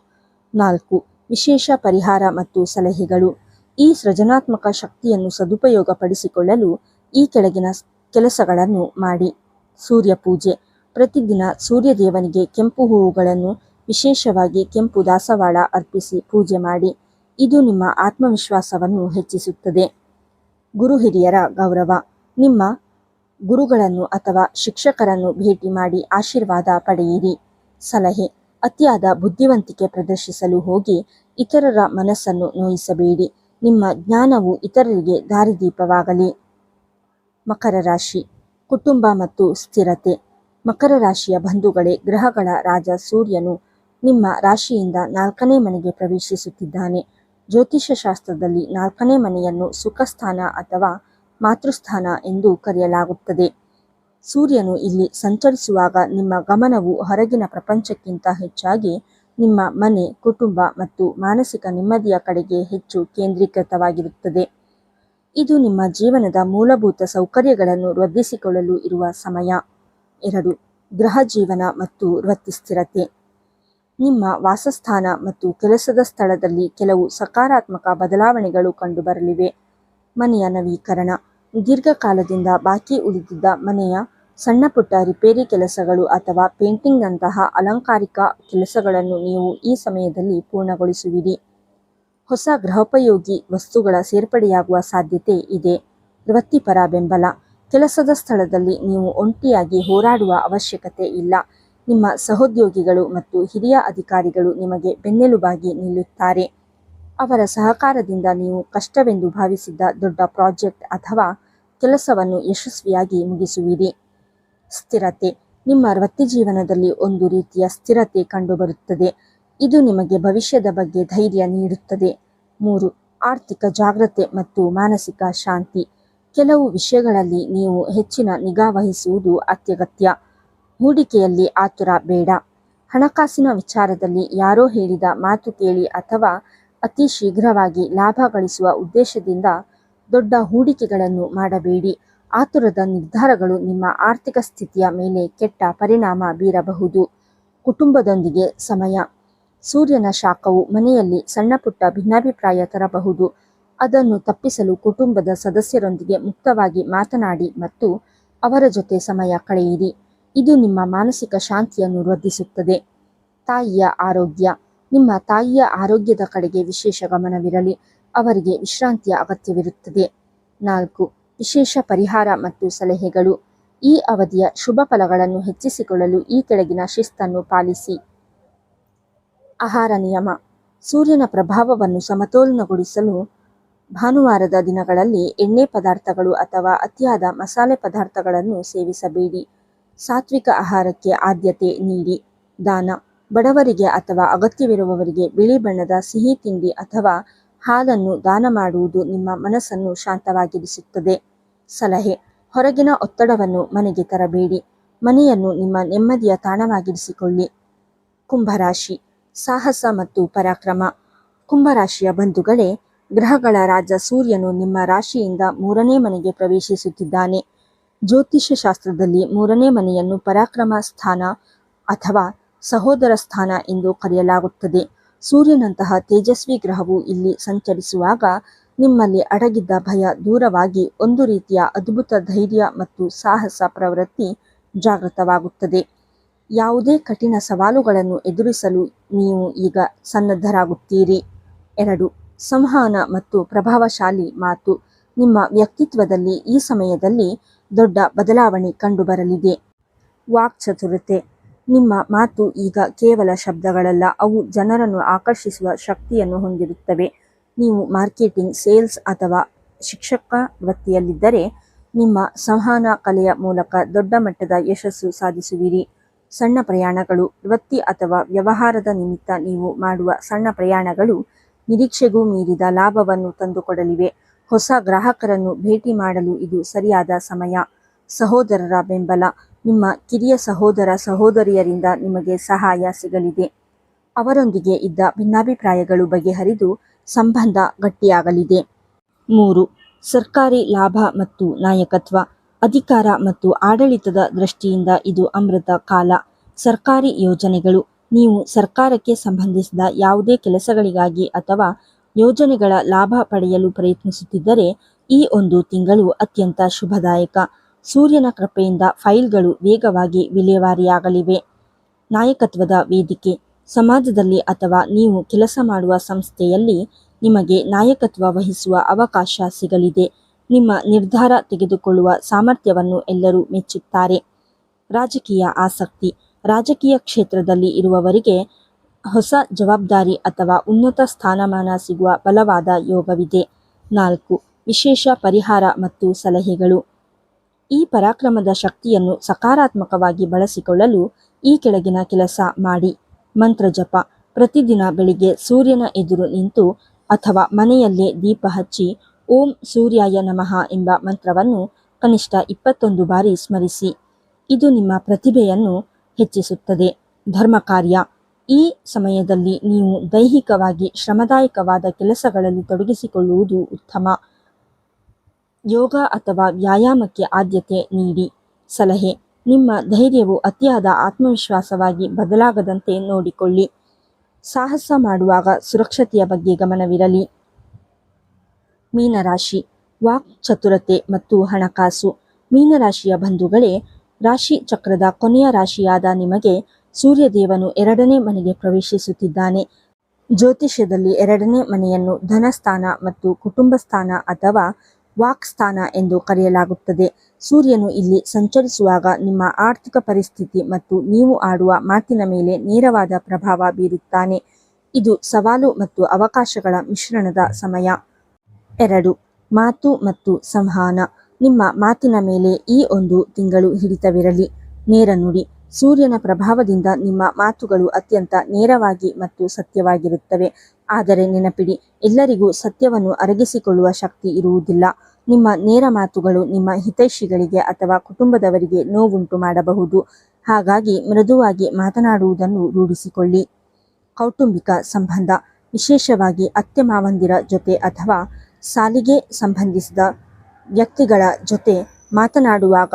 4. ವಿಶೇಷ ಪರಿಹಾರ ಮತ್ತು ಸಲಹೆಗಳು. ಈ ಸೃಜನಾತ್ಮಕ ಶಕ್ತಿಯನ್ನು ಸದುಪಯೋಗಪಡಿಸಿಕೊಳ್ಳಲು ಈ ಕೆಳಗಿನ ಕೆಲಸಗಳನ್ನು ಮಾಡಿ. ಸೂರ್ಯ ಪೂಜೆ. ಪ್ರತಿದಿನ ಸೂರ್ಯದೇವನಿಗೆ ಕೆಂಪು ಹೂವುಗಳನ್ನು, ವಿಶೇಷವಾಗಿ ಕೆಂಪು ದಾಸವಾಳ ಅರ್ಪಿಸಿ ಪೂಜೆ ಮಾಡಿ. ಇದು ನಿಮ್ಮ ಆತ್ಮವಿಶ್ವಾಸವನ್ನು ಹೆಚ್ಚಿಸುತ್ತದೆ. ಗುರು ಹಿರಿಯರ ಗೌರವ. ನಿಮ್ಮ ಗುರುಗಳನ್ನು ಅಥವಾ ಶಿಕ್ಷಕರನ್ನು ಭೇಟಿ ಮಾಡಿ ಆಶೀರ್ವಾದ ಪಡೆಯಿರಿ. ಸಲಹೆ. ಅತಿಯಾದ ಬುದ್ಧಿವಂತಿಕೆ ಪ್ರದರ್ಶಿಸಲು ಹೋಗಿ ಇತರರ ಮನಸ್ಸನ್ನು ನೋಯಿಸಬೇಡಿ. ನಿಮ್ಮ ಜ್ಞಾನವು ಇತರರಿಗೆ ದಾರಿದೀಪವಾಗಲಿ. ಮಕರ ರಾಶಿ. ಕುಟುಂಬ ಮತ್ತು ಸ್ಥಿರತೆ. ಮಕರ ರಾಶಿಯ ಬಂಧುಗಳೇ, ಗ್ರಹಗಳ ರಾಜ ಸೂರ್ಯನು ನಿಮ್ಮ ರಾಶಿಯಿಂದ 4ನೇ ಮನೆಗೆ ಪ್ರವೇಶಿಸುತ್ತಿದ್ದಾನೆ. ಜ್ಯೋತಿಷ್ಯ ಶಾಸ್ತ್ರದಲ್ಲಿ 4ನೇ ಮನೆಯನ್ನು ಸುಖಸ್ಥಾನ ಅಥವಾ ಮಾತೃಸ್ಥಾನ ಎಂದು ಕರೆಯಲಾಗುತ್ತದೆ. ಸೂರ್ಯನು ಇಲ್ಲಿ ಸಂಚರಿಸುವಾಗ ನಿಮ್ಮ ಗಮನವು ಹೊರಗಿನ ಪ್ರಪಂಚಕ್ಕಿಂತ ಹೆಚ್ಚಾಗಿ ನಿಮ್ಮ ಮನೆ, ಕುಟುಂಬ ಮತ್ತು ಮಾನಸಿಕ ನೆಮ್ಮದಿಯ ಕಡೆಗೆ ಹೆಚ್ಚು ಕೇಂದ್ರೀಕೃತವಾಗಿರುತ್ತದೆ. ಇದು ನಿಮ್ಮ ಜೀವನದ ಮೂಲಭೂತ ಸೌಕರ್ಯಗಳನ್ನು ವೃದ್ಧಿಸಿಕೊಳ್ಳಲು ಇರುವ ಸಮಯ. 2. ಗೃಹ ಜೀವನ ಮತ್ತು ವೃತ್ತಿ ಸ್ಥಿರತೆ. ನಿಮ್ಮ ವಾಸಸ್ಥಾನ ಮತ್ತು ಕೆಲಸದ ಸ್ಥಳದಲ್ಲಿ ಕೆಲವು ಸಕಾರಾತ್ಮಕ ಬದಲಾವಣೆಗಳು ಕಂಡುಬರಲಿವೆ. ಮನೆಯ ನವೀಕರಣ. ದೀರ್ಘಕಾಲದಿಂದ ಬಾಕಿ ಉಳಿದಿದ್ದ ಮನೆಯ ಸಣ್ಣಪುಟ್ಟ ರಿಪೇರಿ ಕೆಲಸಗಳು ಅಥವಾ ಪೇಂಟಿಂಗ್ನಂತಹ ಅಲಂಕಾರಿಕ ಕೆಲಸಗಳನ್ನು ನೀವು ಈ ಸಮಯದಲ್ಲಿ ಪೂರ್ಣಗೊಳಿಸುವಿರಿ. ಹೊಸ ಗೃಹೋಪಯೋಗಿ ವಸ್ತುಗಳ ಸೇರ್ಪಡೆಯಾಗುವ ಸಾಧ್ಯತೆ ಇದೆ. ವೃತ್ತಿಪರ ಬೆಂಬಲ. ಕೆಲಸದ ಸ್ಥಳದಲ್ಲಿ ನೀವು ಒಂಟಿಯಾಗಿ ಹೋರಾಡುವ ಅವಶ್ಯಕತೆ ಇಲ್ಲ. ನಿಮ್ಮ ಸಹೋದ್ಯೋಗಿಗಳು ಮತ್ತು ಹಿರಿಯ ಅಧಿಕಾರಿಗಳು ನಿಮಗೆ ಬೆನ್ನೆಲುಬಾಗಿ ನಿಲ್ಲುತ್ತಾರೆ. ಅವರ ಸಹಕಾರದಿಂದ ನೀವು ಕಷ್ಟವೆಂದು ಭಾವಿಸಿದ್ದ ದೊಡ್ಡ ಪ್ರಾಜೆಕ್ಟ್ ಅಥವಾ ಕೆಲಸವನ್ನು ಯಶಸ್ವಿಯಾಗಿ ಮುಗಿಸುವಿರಿ. ಸ್ಥಿರತೆ. ನಿಮ್ಮ ವೃತ್ತಿಜೀವನದಲ್ಲಿ ಒಂದು ರೀತಿಯ ಸ್ಥಿರತೆ ಕಂಡುಬರುತ್ತದೆ. ಇದು ನಿಮಗೆ ಭವಿಷ್ಯದ ಬಗ್ಗೆ ಧೈರ್ಯ ನೀಡುತ್ತದೆ. 3. ಆರ್ಥಿಕ ಜಾಗ್ರತೆ ಮತ್ತು ಮಾನಸಿಕ ಶಾಂತಿ. ಕೆಲವು ವಿಷಯಗಳಲ್ಲಿ ನೀವು ಹೆಚ್ಚಿನ ನಿಗಾ ವಹಿಸುವುದು ಅತ್ಯಗತ್ಯ. ಹೂಡಿಕೆಯಲ್ಲಿ ಆತುರ ಬೇಡ. ಹಣಕಾಸಿನ ವಿಚಾರದಲ್ಲಿ ಯಾರೋ ಹೇಳಿದ ಮಾತು ಕೇಳಿ ಅಥವಾ ಅತಿ ಶೀಘ್ರವಾಗಿ ಲಾಭ ಗಳಿಸುವ ಉದ್ದೇಶದಿಂದ ದೊಡ್ಡ ಹೂಡಿಕೆಗಳನ್ನು ಮಾಡಬೇಡಿ. ಆತುರದ ನಿರ್ಧಾರಗಳು ನಿಮ್ಮ ಆರ್ಥಿಕ ಸ್ಥಿತಿಯ ಮೇಲೆ ಕೆಟ್ಟ ಪರಿಣಾಮ ಬೀರಬಹುದು. ಕುಟುಂಬದೊಂದಿಗೆ ಸಮಯ. ಸೂರ್ಯನ ಶಾಖವು ಮನೆಯಲ್ಲಿ ಸಣ್ಣಪುಟ್ಟ ಭಿನ್ನಾಭಿಪ್ರಾಯ ತರಬಹುದು. ಅದನ್ನು ತಪ್ಪಿಸಲು ಕುಟುಂಬದ ಸದಸ್ಯರೊಂದಿಗೆ ಮುಕ್ತವಾಗಿ ಮಾತನಾಡಿ ಮತ್ತು ಅವರ ಜೊತೆ ಸಮಯ ಕಳೆಯಿರಿ. ಇದು ನಿಮ್ಮ ಮಾನಸಿಕ ಶಾಂತಿಯನ್ನು ವೃದ್ಧಿಸುತ್ತದೆ. ತಾಯಿಯ ಆರೋಗ್ಯ. ನಿಮ್ಮ ತಾಯಿಯ ಆರೋಗ್ಯದ ಕಡೆಗೆ ವಿಶೇಷ ಗಮನವಿರಲಿ. ಅವರಿಗೆ ವಿಶ್ರಾಂತಿಯ ಅಗತ್ಯವಿರುತ್ತದೆ. 4. ವಿಶೇಷ ಪರಿಹಾರ ಮತ್ತು ಸಲಹೆಗಳು. ಈ ಅವಧಿಯ ಶುಭ ಫಲಗಳನ್ನು ಹೆಚ್ಚಿಸಿಕೊಳ್ಳಲು ಈ ಕೆಳಗಿನ ಶಿಸ್ತನ್ನು ಪಾಲಿಸಿ. ಆಹಾರ ನಿಯಮ. ಸೂರ್ಯನ ಪ್ರಭಾವವನ್ನು ಸಮತೋಲನಗೊಳಿಸಲು ಭಾನುವಾರದ ದಿನಗಳಲ್ಲಿ ಎಣ್ಣೆ ಪದಾರ್ಥಗಳು ಅಥವಾ ಅತಿಯಾದ ಮಸಾಲೆ ಪದಾರ್ಥಗಳನ್ನು ಸೇವಿಸಬೇಡಿ. ಸಾತ್ವಿಕ ಆಹಾರಕ್ಕೆ ಆದ್ಯತೆ ನೀಡಿ. ದಾನ. ಬಡವರಿಗೆ ಅಥವಾ ಅಗತ್ಯವಿರುವವರಿಗೆ ಬಿಳಿ ಬಣ್ಣದ ಸಿಹಿ ತಿಂಡಿ ಅಥವಾ ಹಾಲನ್ನು ದಾನ ಮಾಡುವುದು ನಿಮ್ಮ ಮನಸ್ಸನ್ನು ಶಾಂತವಾಗಿರಿಸುತ್ತದೆ. ಸಲಹೆ. ಹೊರಗಿನ ಒತ್ತಡವನ್ನು ಮನೆಗೆ ತರಬೇಡಿ. ಮನೆಯನ್ನು ನಿಮ್ಮ ನೆಮ್ಮದಿಯ ತಾಣವಾಗಿರಿಸಿಕೊಳ್ಳಿ. ಕುಂಭರಾಶಿ. ಸಾಹಸ ಮತ್ತು ಪರಾಕ್ರಮ. ಕುಂಭರಾಶಿಯ ಬಂಧುಗಳೇ, ಗ್ರಹಗಳ ರಾಜ ಸೂರ್ಯನು ನಿಮ್ಮ ರಾಶಿಯಿಂದ 3ನೇ ಮನೆಗೆ ಪ್ರವೇಶಿಸುತ್ತಿದ್ದಾನೆ. ಜ್ಯೋತಿಷ್ಯ ಶಾಸ್ತ್ರದಲ್ಲಿ 3ನೇ ಮನೆಯನ್ನು ಪರಾಕ್ರಮ ಸ್ಥಾನ ಅಥವಾ ಸಹೋದರ ಸ್ಥಾನ ಎಂದು ಕರೆಯಲಾಗುತ್ತದೆ. ಸೂರ್ಯನಂತಹ ತೇಜಸ್ವಿ ಗ್ರಹವು ಇಲ್ಲಿ ಸಂಚರಿಸುವಾಗ ನಿಮ್ಮಲ್ಲಿ ಅಡಗಿದ್ದ ಭಯ ದೂರವಾಗಿ ಒಂದು ರೀತಿಯ ಅದ್ಭುತ ಧೈರ್ಯ ಮತ್ತು ಸಾಹಸ ಪ್ರವೃತ್ತಿ ಜಾಗೃತವಾಗುತ್ತದೆ. ಯಾವುದೇ ಕಠಿಣ ಸವಾಲುಗಳನ್ನು ಎದುರಿಸಲು ನೀವು ಈಗ ಸನ್ನದ್ಧರಾಗುತ್ತೀರಿ. 2. ಸಂವಹನ ಮತ್ತು ಪ್ರಭಾವಶಾಲಿ ಮಾತು. ನಿಮ್ಮ ವ್ಯಕ್ತಿತ್ವದಲ್ಲಿ ಈ ಸಮಯದಲ್ಲಿ ದೊಡ್ಡ ಬದಲಾವಣೆ ಕಂಡುಬರಲಿದೆ. ವಾಕ್ಚಾತುರ್ಯತೆ. ನಿಮ್ಮ ಮಾತು ಈಗ ಕೇವಲ ಶಬ್ದಗಳಲ್ಲ, ಅವು ಜನರನ್ನು ಆಕರ್ಷಿಸುವ ಶಕ್ತಿಯನ್ನು ಹೊಂದಿರುತ್ತವೆ. ನೀವು ಮಾರ್ಕೆಟಿಂಗ್, ಸೇಲ್ಸ್ ಅಥವಾ ಶಿಕ್ಷಕ ವೃತ್ತಿಯಲ್ಲಿದ್ದರೆ ನಿಮ್ಮ ಸಂವಹನ ಕಲೆಯ ಮೂಲಕ ದೊಡ್ಡ ಮಟ್ಟದ ಯಶಸ್ಸು ಸಾಧಿಸುವಿರಿ. ಸಣ್ಣ ಪ್ರಯಾಣಗಳು. ವೃತ್ತಿ ಅಥವಾ ವ್ಯವಹಾರದ ನಿಮಿತ್ತ ನೀವು ಮಾಡುವ ಸಣ್ಣ ಪ್ರಯಾಣಗಳು ನಿರೀಕ್ಷೆಗೂ ಮೀರಿದ ಲಾಭವನ್ನು ತಂದುಕೊಡಲಿವೆ. ಹೊಸ ಗ್ರಾಹಕರನ್ನು ಭೇಟಿ ಮಾಡಲು ಇದು ಸರಿಯಾದ ಸಮಯ. ಸಹೋದರರ ಬೆಂಬಲ. ನಿಮ್ಮ ಕಿರಿಯ ಸಹೋದರ ಸಹೋದರಿಯರಿಂದ ನಿಮಗೆ ಸಹಾಯ ಸಿಗಲಿದೆ. ಅವರೊಂದಿಗೆ ಇದ್ದ ಭಿನ್ನಾಭಿಪ್ರಾಯಗಳು ಬಗೆಹರಿದು ಸಂಬಂಧ ಗಟ್ಟಿಯಾಗಲಿದೆ. 3. ಸರ್ಕಾರಿ ಲಾಭ ಮತ್ತು ನಾಯಕತ್ವ. ಅಧಿಕಾರ ಮತ್ತು ಆಡಳಿತದ ದೃಷ್ಟಿಯಿಂದ ಇದು ಅಮೃತ ಕಾಲ. ಸರ್ಕಾರಿ ಯೋಜನೆಗಳು. ನೀವು ಸರ್ಕಾರಕ್ಕೆ ಸಂಬಂಧಿಸಿದ ಯಾವುದೇ ಕೆಲಸಗಳಿಗಾಗಿ ಅಥವಾ ಯೋಜನೆಗಳ ಲಾಭ ಪಡೆಯಲು ಪ್ರಯತ್ನಿಸುತ್ತಿದ್ದರೆ ಈ ಒಂದು ತಿಂಗಳು ಅತ್ಯಂತ ಶುಭದಾಯಕ. ಸೂರ್ಯನ ಕೃಪೆಯಿಂದ ಫೈಲ್ಗಳು ವೇಗವಾಗಿ ವಿಲೇವಾರಿಯಾಗಲಿವೆ. ನಾಯಕತ್ವದ ವೇದಿಕೆ. ಸಮಾಜದಲ್ಲಿ ಅಥವಾ ನೀವು ಕೆಲಸ ಮಾಡುವ ಸಂಸ್ಥೆಯಲ್ಲಿ ನಿಮಗೆ ನಾಯಕತ್ವ ವಹಿಸುವ ಅವಕಾಶ ಸಿಗಲಿದೆ. ನಿಮ್ಮ ನಿರ್ಧಾರ ತೆಗೆದುಕೊಳ್ಳುವ ಸಾಮರ್ಥ್ಯವನ್ನು ಎಲ್ಲರೂ ಮೆಚ್ಚುತ್ತಾರೆ. ರಾಜಕೀಯ ಆಸಕ್ತಿ. ರಾಜಕೀಯ ಕ್ಷೇತ್ರದಲ್ಲಿ ಇರುವವರಿಗೆ ಹೊಸ ಜವಾಬ್ದಾರಿ ಅಥವಾ ಉನ್ನತ ಸ್ಥಾನಮಾನ ಸಿಗುವ ಬಲವಾದ ಯೋಗವಿದೆ. 4. ವಿಶೇಷ ಪರಿಹಾರ ಮತ್ತು ಸಲಹೆಗಳು. ಈ ಪರಾಕ್ರಮದ ಶಕ್ತಿಯನ್ನು ಸಕಾರಾತ್ಮಕವಾಗಿ ಬಳಸಿಕೊಳ್ಳಲು ಈ ಕೆಳಗಿನ ಕೆಲಸ ಮಾಡಿ. ಮಂತ್ರ ಜಪ. ಪ್ರತಿದಿನ ಬೆಳಿಗ್ಗೆ ಸೂರ್ಯನ ಎದುರು ನಿಂತು ಅಥವಾ ಮನೆಯಲ್ಲೇ ದೀಪ ಹಚ್ಚಿ ಓಂ ಸೂರ್ಯಾಯ ನಮಃ ಎಂಬ ಮಂತ್ರವನ್ನು ಕನಿಷ್ಠ 21 ಬಾರಿ ಸ್ಮರಿಸಿ. ಇದು ನಿಮ್ಮ ಪ್ರತಿಭೆಯನ್ನು ಹೆಚ್ಚಿಸುತ್ತದೆ. ಧರ್ಮ ಕಾರ್ಯ. ಈ ಸಮಯದಲ್ಲಿ ನೀವು ದೈಹಿಕವಾಗಿ ಶ್ರಮದಾಯಕವಾದ ಕೆಲಸಗಳಲ್ಲಿ ತೊಡಗಿಸಿಕೊಳ್ಳುವುದು ಉತ್ತಮ. ಯೋಗ ಅಥವಾ ವ್ಯಾಯಾಮಕ್ಕೆ ಆದ್ಯತೆ ನೀಡಿ. ಸಲಹೆ. ನಿಮ್ಮ ಧೈರ್ಯವು ಅತಿಯಾದ ಆತ್ಮವಿಶ್ವಾಸವಾಗಿ ಬದಲಾಗದಂತೆ ನೋಡಿಕೊಳ್ಳಿ. ಸಾಹಸ ಮಾಡುವಾಗ ಸುರಕ್ಷತೆಯ ಬಗ್ಗೆ ಗಮನವಿರಲಿ. ಮೀನರಾಶಿ. ವಾಕ್ ಚತುರತೆ ಮತ್ತು ಹಣಕಾಸು. ಮೀನರಾಶಿಯ ಬಂಧುಗಳೇ, ರಾಶಿ ಚಕ್ರದ ಕೊನೆಯ ರಾಶಿಯಾದ ನಿಮಗೆ ಸೂರ್ಯದೇವನು 2ನೇ ಮನೆಗೆ ಪ್ರವೇಶಿಸುತ್ತಿದ್ದಾನೆ. ಜ್ಯೋತಿಷ್ಯದಲ್ಲಿ 2ನೇ ಮನೆಯನ್ನು ಧನಸ್ಥಾನ ಮತ್ತು ಕುಟುಂಬ ಸ್ಥಾನ ಅಥವಾ ವಾಕ್ ಸ್ಥಾನ ಎಂದು ಕರೆಯಲಾಗುತ್ತದೆ. ಸೂರ್ಯನು ಇಲ್ಲಿ ಸಂಚರಿಸುವಾಗ ನಿಮ್ಮ ಆರ್ಥಿಕ ಪರಿಸ್ಥಿತಿ ಮತ್ತು ನೀವು ಆಡುವ ಮಾತಿನ ಮೇಲೆ ನೇರವಾದ ಪ್ರಭಾವ ಬೀರುತ್ತಾನೆ. ಇದು ಸವಾಲು ಮತ್ತು ಅವಕಾಶಗಳ ಮಿಶ್ರಣದ ಸಮಯ. 2. ಮಾತು ಮತ್ತು ಸಂವಹನ. ನಿಮ್ಮ ಮಾತಿನ ಮೇಲೆ ಈ ಒಂದು ತಿಂಗಳು ಹಿಡಿತವಿರಲಿ. ನೇರ ನುಡಿ. ಸೂರ್ಯನ ಪ್ರಭಾವದಿಂದ ನಿಮ್ಮ ಮಾತುಗಳು ಅತ್ಯಂತ ನೇರವಾಗಿ ಮತ್ತು ಸತ್ಯವಾಗಿರುತ್ತವೆ. ಆದರೆ ನೆನಪಿಡಿ, ಎಲ್ಲರಿಗೂ ಸತ್ಯವನ್ನು ಅರಗಿಸಿಕೊಳ್ಳುವ ಶಕ್ತಿ ಇರುವುದಿಲ್ಲ. ನಿಮ್ಮ ನೇರ ಮಾತುಗಳು ನಿಮ್ಮ ಹಿತೈಷಿಗಳಿಗೆ ಅಥವಾ ಕುಟುಂಬದವರಿಗೆ ನೋವುಂಟು ಮಾಡಬಹುದು. ಹಾಗಾಗಿ ಮೃದುವಾಗಿ ಮಾತನಾಡುವುದನ್ನು ರೂಢಿಸಿಕೊಳ್ಳಿ. ಕೌಟುಂಬಿಕ ಸಂಬಂಧ. ವಿಶೇಷವಾಗಿ ಅತ್ತೆ ಮಾವಂದಿರ ಜೊತೆ ಅಥವಾ ಸಾಲಿಗೆ ಸಂಬಂಧಿಸಿದ ವ್ಯಕ್ತಿಗಳ ಜೊತೆ ಮಾತನಾಡುವಾಗ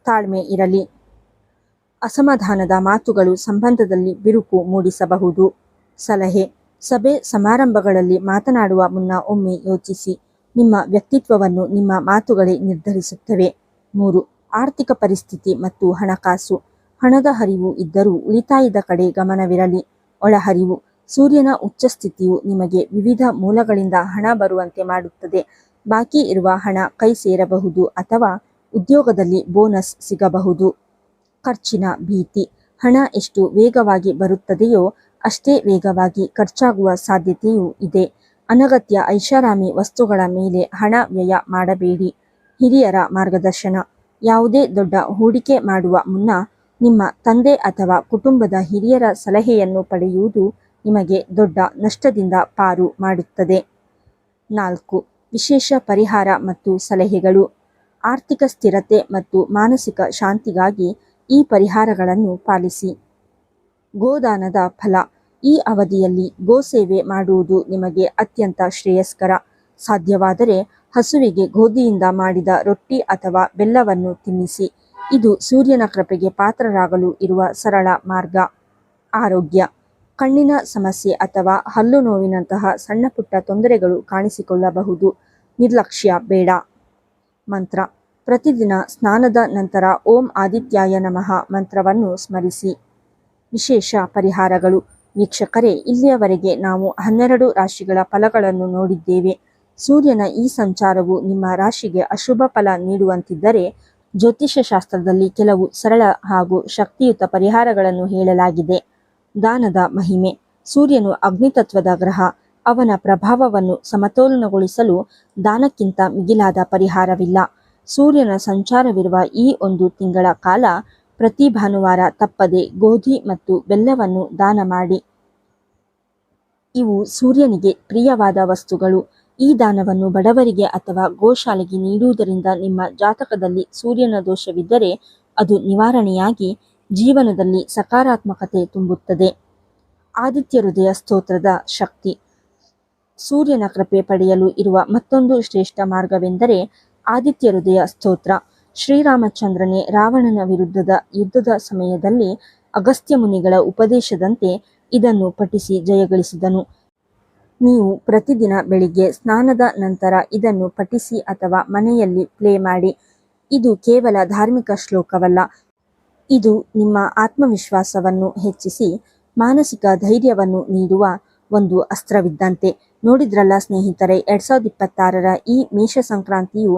ತಾಳ್ಮೆ ಇರಲಿ. ಅಸಮಾಧಾನದ ಮಾತುಗಳು ಸಂಬಂಧದಲ್ಲಿ ಬಿರುಕು ಮೂಡಿಸಬಹುದು. ಸಲಹೆ. ಸಭೆ ಸಮಾರಂಭಗಳಲ್ಲಿ ಮಾತನಾಡುವ ಮುನ್ನ ಒಮ್ಮೆ ಯೋಚಿಸಿ. ನಿಮ್ಮ ವ್ಯಕ್ತಿತ್ವವನ್ನು ನಿಮ್ಮ ಮಾತುಗಳೇ ನಿರ್ಧರಿಸುತ್ತವೆ. 3. ಆರ್ಥಿಕ ಪರಿಸ್ಥಿತಿ ಮತ್ತು ಹಣಕಾಸು. ಹಣದ ಹರಿವು ಇದ್ದರೂ ಉಳಿತಾಯದ ಕಡೆ ಗಮನವಿರಲಿ. ಒಳಹರಿವು. ಸೂರ್ಯನ ಉಚ್ಚಸ್ಥಿತಿಯು ನಿಮಗೆ ವಿವಿಧ ಮೂಲಗಳಿಂದ ಹಣ ಬರುವಂತೆ ಮಾಡುತ್ತದೆ. ಬಾಕಿ ಇರುವ ಹಣ ಕೈ ಸೇರಬಹುದು ಅಥವಾ ಉದ್ಯೋಗದಲ್ಲಿ ಬೋನಸ್ ಸಿಗಬಹುದು. ಖರ್ಚಿನ ಭೀತಿ. ಹಣ ಎಷ್ಟು ವೇಗವಾಗಿ ಬರುತ್ತದೆಯೋ ಅಷ್ಟೇ ವೇಗವಾಗಿ ಖರ್ಚಾಗುವ ಸಾಧ್ಯತೆಯೂ ಇದೆ. ಅನಗತ್ಯ ಐಷಾರಾಮಿ ವಸ್ತುಗಳ ಮೇಲೆ ಹಣ ವ್ಯಯ ಮಾಡಬೇಡಿ. ಹಿರಿಯರ ಮಾರ್ಗದರ್ಶನ. ಯಾವುದೇ ದೊಡ್ಡ ಹೂಡಿಕೆ ಮಾಡುವ ಮುನ್ನ ನಿಮ್ಮ ತಂದೆ ಅಥವಾ ಕುಟುಂಬದ ಹಿರಿಯರ ಸಲಹೆಯನ್ನು ಪಡೆಯುವುದು ನಿಮಗೆ ದೊಡ್ಡ ನಷ್ಟದಿಂದ ಪಾರು ಮಾಡುತ್ತದೆ. 4. ವಿಶೇಷ ಪರಿಹಾರ ಮತ್ತು ಸಲಹೆಗಳು. ಆರ್ಥಿಕ ಸ್ಥಿರತೆ ಮತ್ತು ಮಾನಸಿಕ ಶಾಂತಿಗಾಗಿ ಈ ಪರಿಹಾರಗಳನ್ನು ಪಾಲಿಸಿ. ಗೋದಾನದ ಫಲ. ಈ ಅವಧಿಯಲ್ಲಿ ಗೋಸೇವೆ ಮಾಡುವುದು ನಿಮಗೆ ಅತ್ಯಂತ ಶ್ರೇಯಸ್ಕರ. ಸಾಧ್ಯವಾದರೆ ಹಸುವಿಗೆ ಗೋಧಿಯಿಂದ ಮಾಡಿದ ರೊಟ್ಟಿ ಅಥವಾ ಬೆಲ್ಲವನ್ನು ತಿನ್ನಿಸಿ. ಇದು ಸೂರ್ಯನ ಕೃಪೆಗೆ ಪಾತ್ರರಾಗಲು ಇರುವ ಸರಳ ಮಾರ್ಗ. ಆರೋಗ್ಯ. ಕಣ್ಣಿನ ಸಮಸ್ಯೆ ಅಥವಾ ಹಲ್ಲು ನೋವಿನಂತಹ ಸಣ್ಣ ಪುಟ್ಟ ತೊಂದರೆಗಳು ಕಾಣಿಸಿಕೊಳ್ಳಬಹುದು. ನಿರ್ಲಕ್ಷ್ಯ ಬೇಡ. ಮಂತ್ರ: ಪ್ರತಿದಿನ ಸ್ನಾನದ ನಂತರ ಓಂ ಆದಿತ್ಯಾಯ ನಮಃ ಮಂತ್ರವನ್ನು ಸ್ಮರಿಸಿ. ವಿಶೇಷ ಪರಿಹಾರಗಳು. ವೀಕ್ಷಕರೇ, ಇಲ್ಲಿಯವರೆಗೆ ನಾವು 12 ರಾಶಿಗಳ ಫಲಗಳನ್ನು ನೋಡಿದ್ದೇವೆ. ಸೂರ್ಯನ ಈ ಸಂಚಾರವು ನಿಮ್ಮ ರಾಶಿಗೆ ಅಶುಭ ಫಲ ನೀಡುವಂತಿದ್ದರೆ ಜ್ಯೋತಿಷ್ಯ ಶಾಸ್ತ್ರದಲ್ಲಿ ಕೆಲವು ಸರಳ ಹಾಗೂ ಶಕ್ತಿಯುತ ಪರಿಹಾರಗಳನ್ನು ಹೇಳಲಾಗಿದೆ. ದಾನದ ಮಹಿಮೆ. ಸೂರ್ಯನು ಅಗ್ನಿತತ್ವದ ಗ್ರಹ. ಅವನ ಪ್ರಭಾವವನ್ನು ಸಮತೋಲನಗೊಳಿಸಲು ದಾನಕ್ಕಿಂತ ಮಿಗಿಲಾದ ಪರಿಹಾರವಿಲ್ಲ. ಸೂರ್ಯನ ಸಂಚಾರವಿರುವ ಈ 1 ತಿಂಗಳ ಕಾಲ ಪ್ರತಿ ಭಾನುವಾರ ತಪ್ಪದೆ ಗೋಧಿ ಮತ್ತು ಬೆಲ್ಲವನ್ನು ದಾನ ಮಾಡಿ. ಇವು ಸೂರ್ಯನಿಗೆ ಪ್ರಿಯವಾದ ವಸ್ತುಗಳು. ಈ ದಾನವನ್ನು ಬಡವರಿಗೆ ಅಥವಾ ಗೋಶಾಲೆಗೆ ನೀಡುವುದರಿಂದ ನಿಮ್ಮ ಜಾತಕದಲ್ಲಿ ಸೂರ್ಯನ ದೋಷವಿದ್ದರೆ ಅದು ನಿವಾರಣೆಯಾಗಿ ಜೀವನದಲ್ಲಿ ಸಕಾರಾತ್ಮಕತೆ ತುಂಬುತ್ತದೆ. ಆದಿತ್ಯ ಹೃದಯ ಸ್ತೋತ್ರದ ಶಕ್ತಿ. ಸೂರ್ಯನ ಕೃಪೆ ಪಡೆಯಲು ಇರುವ ಮತ್ತೊಂದು ಶ್ರೇಷ್ಠ ಮಾರ್ಗವೆಂದರೆ ಆದಿತ್ಯ ಹೃದಯ ಸ್ತೋತ್ರ. ಶ್ರೀರಾಮಚಂದ್ರನೇ ರಾವಣನ ವಿರುದ್ಧದ ಯುದ್ಧದ ಸಮಯದಲ್ಲಿ ಅಗಸ್ತ್ಯ ಮುನಿಗಳ ಉಪದೇಶದಂತೆ ಇದನ್ನು ಪಠಿಸಿ ಜಯಗಳಿಸಿದನು. ನೀವು ಪ್ರತಿದಿನ ಬೆಳಿಗ್ಗೆ ಸ್ನಾನದ ನಂತರ ಇದನ್ನು ಪಠಿಸಿ ಅಥವಾ ಮನೆಯಲ್ಲಿ ಪ್ಲೇ ಮಾಡಿ. ಇದು ಕೇವಲ ಧಾರ್ಮಿಕ ಶ್ಲೋಕವಲ್ಲ, ಇದು ನಿಮ್ಮ ಆತ್ಮವಿಶ್ವಾಸವನ್ನು ಹೆಚ್ಚಿಸಿ ಮಾನಸಿಕ ಧೈರ್ಯವನ್ನು ನೀಡುವ ಒಂದು ಅಸ್ತ್ರವಿದ್ದಂತೆ. ನೋಡಿದ್ರಲ್ಲ ಸ್ನೇಹಿತರೆ, 2026ರ ಈ ಮೇಷ ಸಂಕ್ರಾಂತಿಯು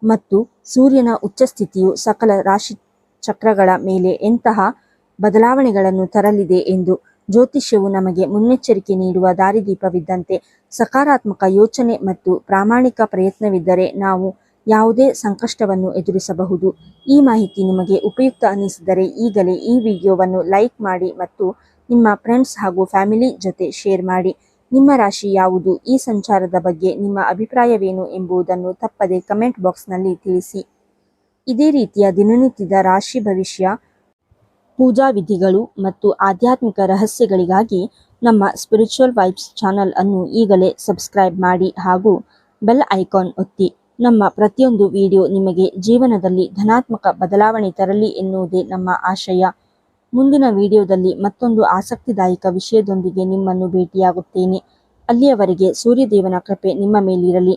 ಮತ್ತು ಸೂರ್ಯನ ಉಚ್ಚಸ್ಥಿತಿಯು ಸಕಲ ರಾಶಿ ಚಕ್ರಗಳ ಮೇಲೆ ಎಂತಹ ಬದಲಾವಣೆಗಳನ್ನು ತರಲಿದೆ ಎಂದು. ಜ್ಯೋತಿಷ್ಯವು ನಮಗೆ ಮುನ್ನೆಚ್ಚರಿಕೆ ನೀಡುವ ದಾರಿದೀಪವಿದ್ದಂತೆ. ಸಕಾರಾತ್ಮಕ ಯೋಚನೆ ಮತ್ತು ಪ್ರಾಮಾಣಿಕ ಪ್ರಯತ್ನವಿದ್ದರೆ ನಾವು ಯಾವುದೇ ಸಂಕಷ್ಟವನ್ನು ಎದುರಿಸಬಹುದು. ಈ ಮಾಹಿತಿ ನಿಮಗೆ ಉಪಯುಕ್ತ ಅನಿಸಿದರೆ ಈಗಲೇ ಈ ವಿಡಿಯೋವನ್ನು ಲೈಕ್ ಮಾಡಿ ಮತ್ತು ನಿಮ್ಮ ಫ್ರೆಂಡ್ಸ್ ಹಾಗೂ ಫ್ಯಾಮಿಲಿ ಜೊತೆ ಶೇರ್ ಮಾಡಿ. ನಿಮ್ಮ ರಾಶಿ ಯಾವುದು? ಈ ಸಂಚಾರದ ಬಗ್ಗೆ ನಿಮ್ಮ ಅಭಿಪ್ರಾಯವೇನು ಎಂಬುದನ್ನು ತಪ್ಪದೆ ಕಮೆಂಟ್ ಬಾಕ್ಸ್ನಲ್ಲಿ ತಿಳಿಸಿ. ಇದೇ ರೀತಿಯ ದಿನನಿತ್ಯದ ರಾಶಿ ಭವಿಷ್ಯ, ಪೂಜಾ ವಿಧಿಗಳು ಮತ್ತು ಆಧ್ಯಾತ್ಮಿಕ ರಹಸ್ಯಗಳಿಗಾಗಿ ನಮ್ಮ ಸ್ಪಿರಿಚುವಲ್ ವೈಬ್ಸ್ ಚಾನಲ್ ಅನ್ನು ಈಗಲೇ ಸಬ್ಸ್ಕ್ರೈಬ್ ಮಾಡಿ ಹಾಗೂ ಬೆಲ್ ಐಕಾನ್ ಒತ್ತಿ. ನಮ್ಮ ಪ್ರತಿಯೊಂದು ವಿಡಿಯೋ ನಿಮಗೆ ಜೀವನದಲ್ಲಿ ಧನಾತ್ಮಕ ಬದಲಾವಣೆ ತರಲಿ ಎನ್ನುವುದೇ ನಮ್ಮ ಆಶಯ. ಮುಂದಿನ ವಿಡಿಯೋದಲ್ಲಿ ಮತ್ತೊಂದು ಆಸಕ್ತಿದಾಯಕ ವಿಷಯದೊಂದಿಗೆ ನಿಮ್ಮನ್ನು ಭೇಟಿಯಾಗುತ್ತೇನೆ. ಅಲ್ಲಿಯವರೆಗೆ ಸೂರ್ಯದೇವನ ಕೃಪೆ ನಿಮ್ಮ ಮೇಲಿರಲಿ.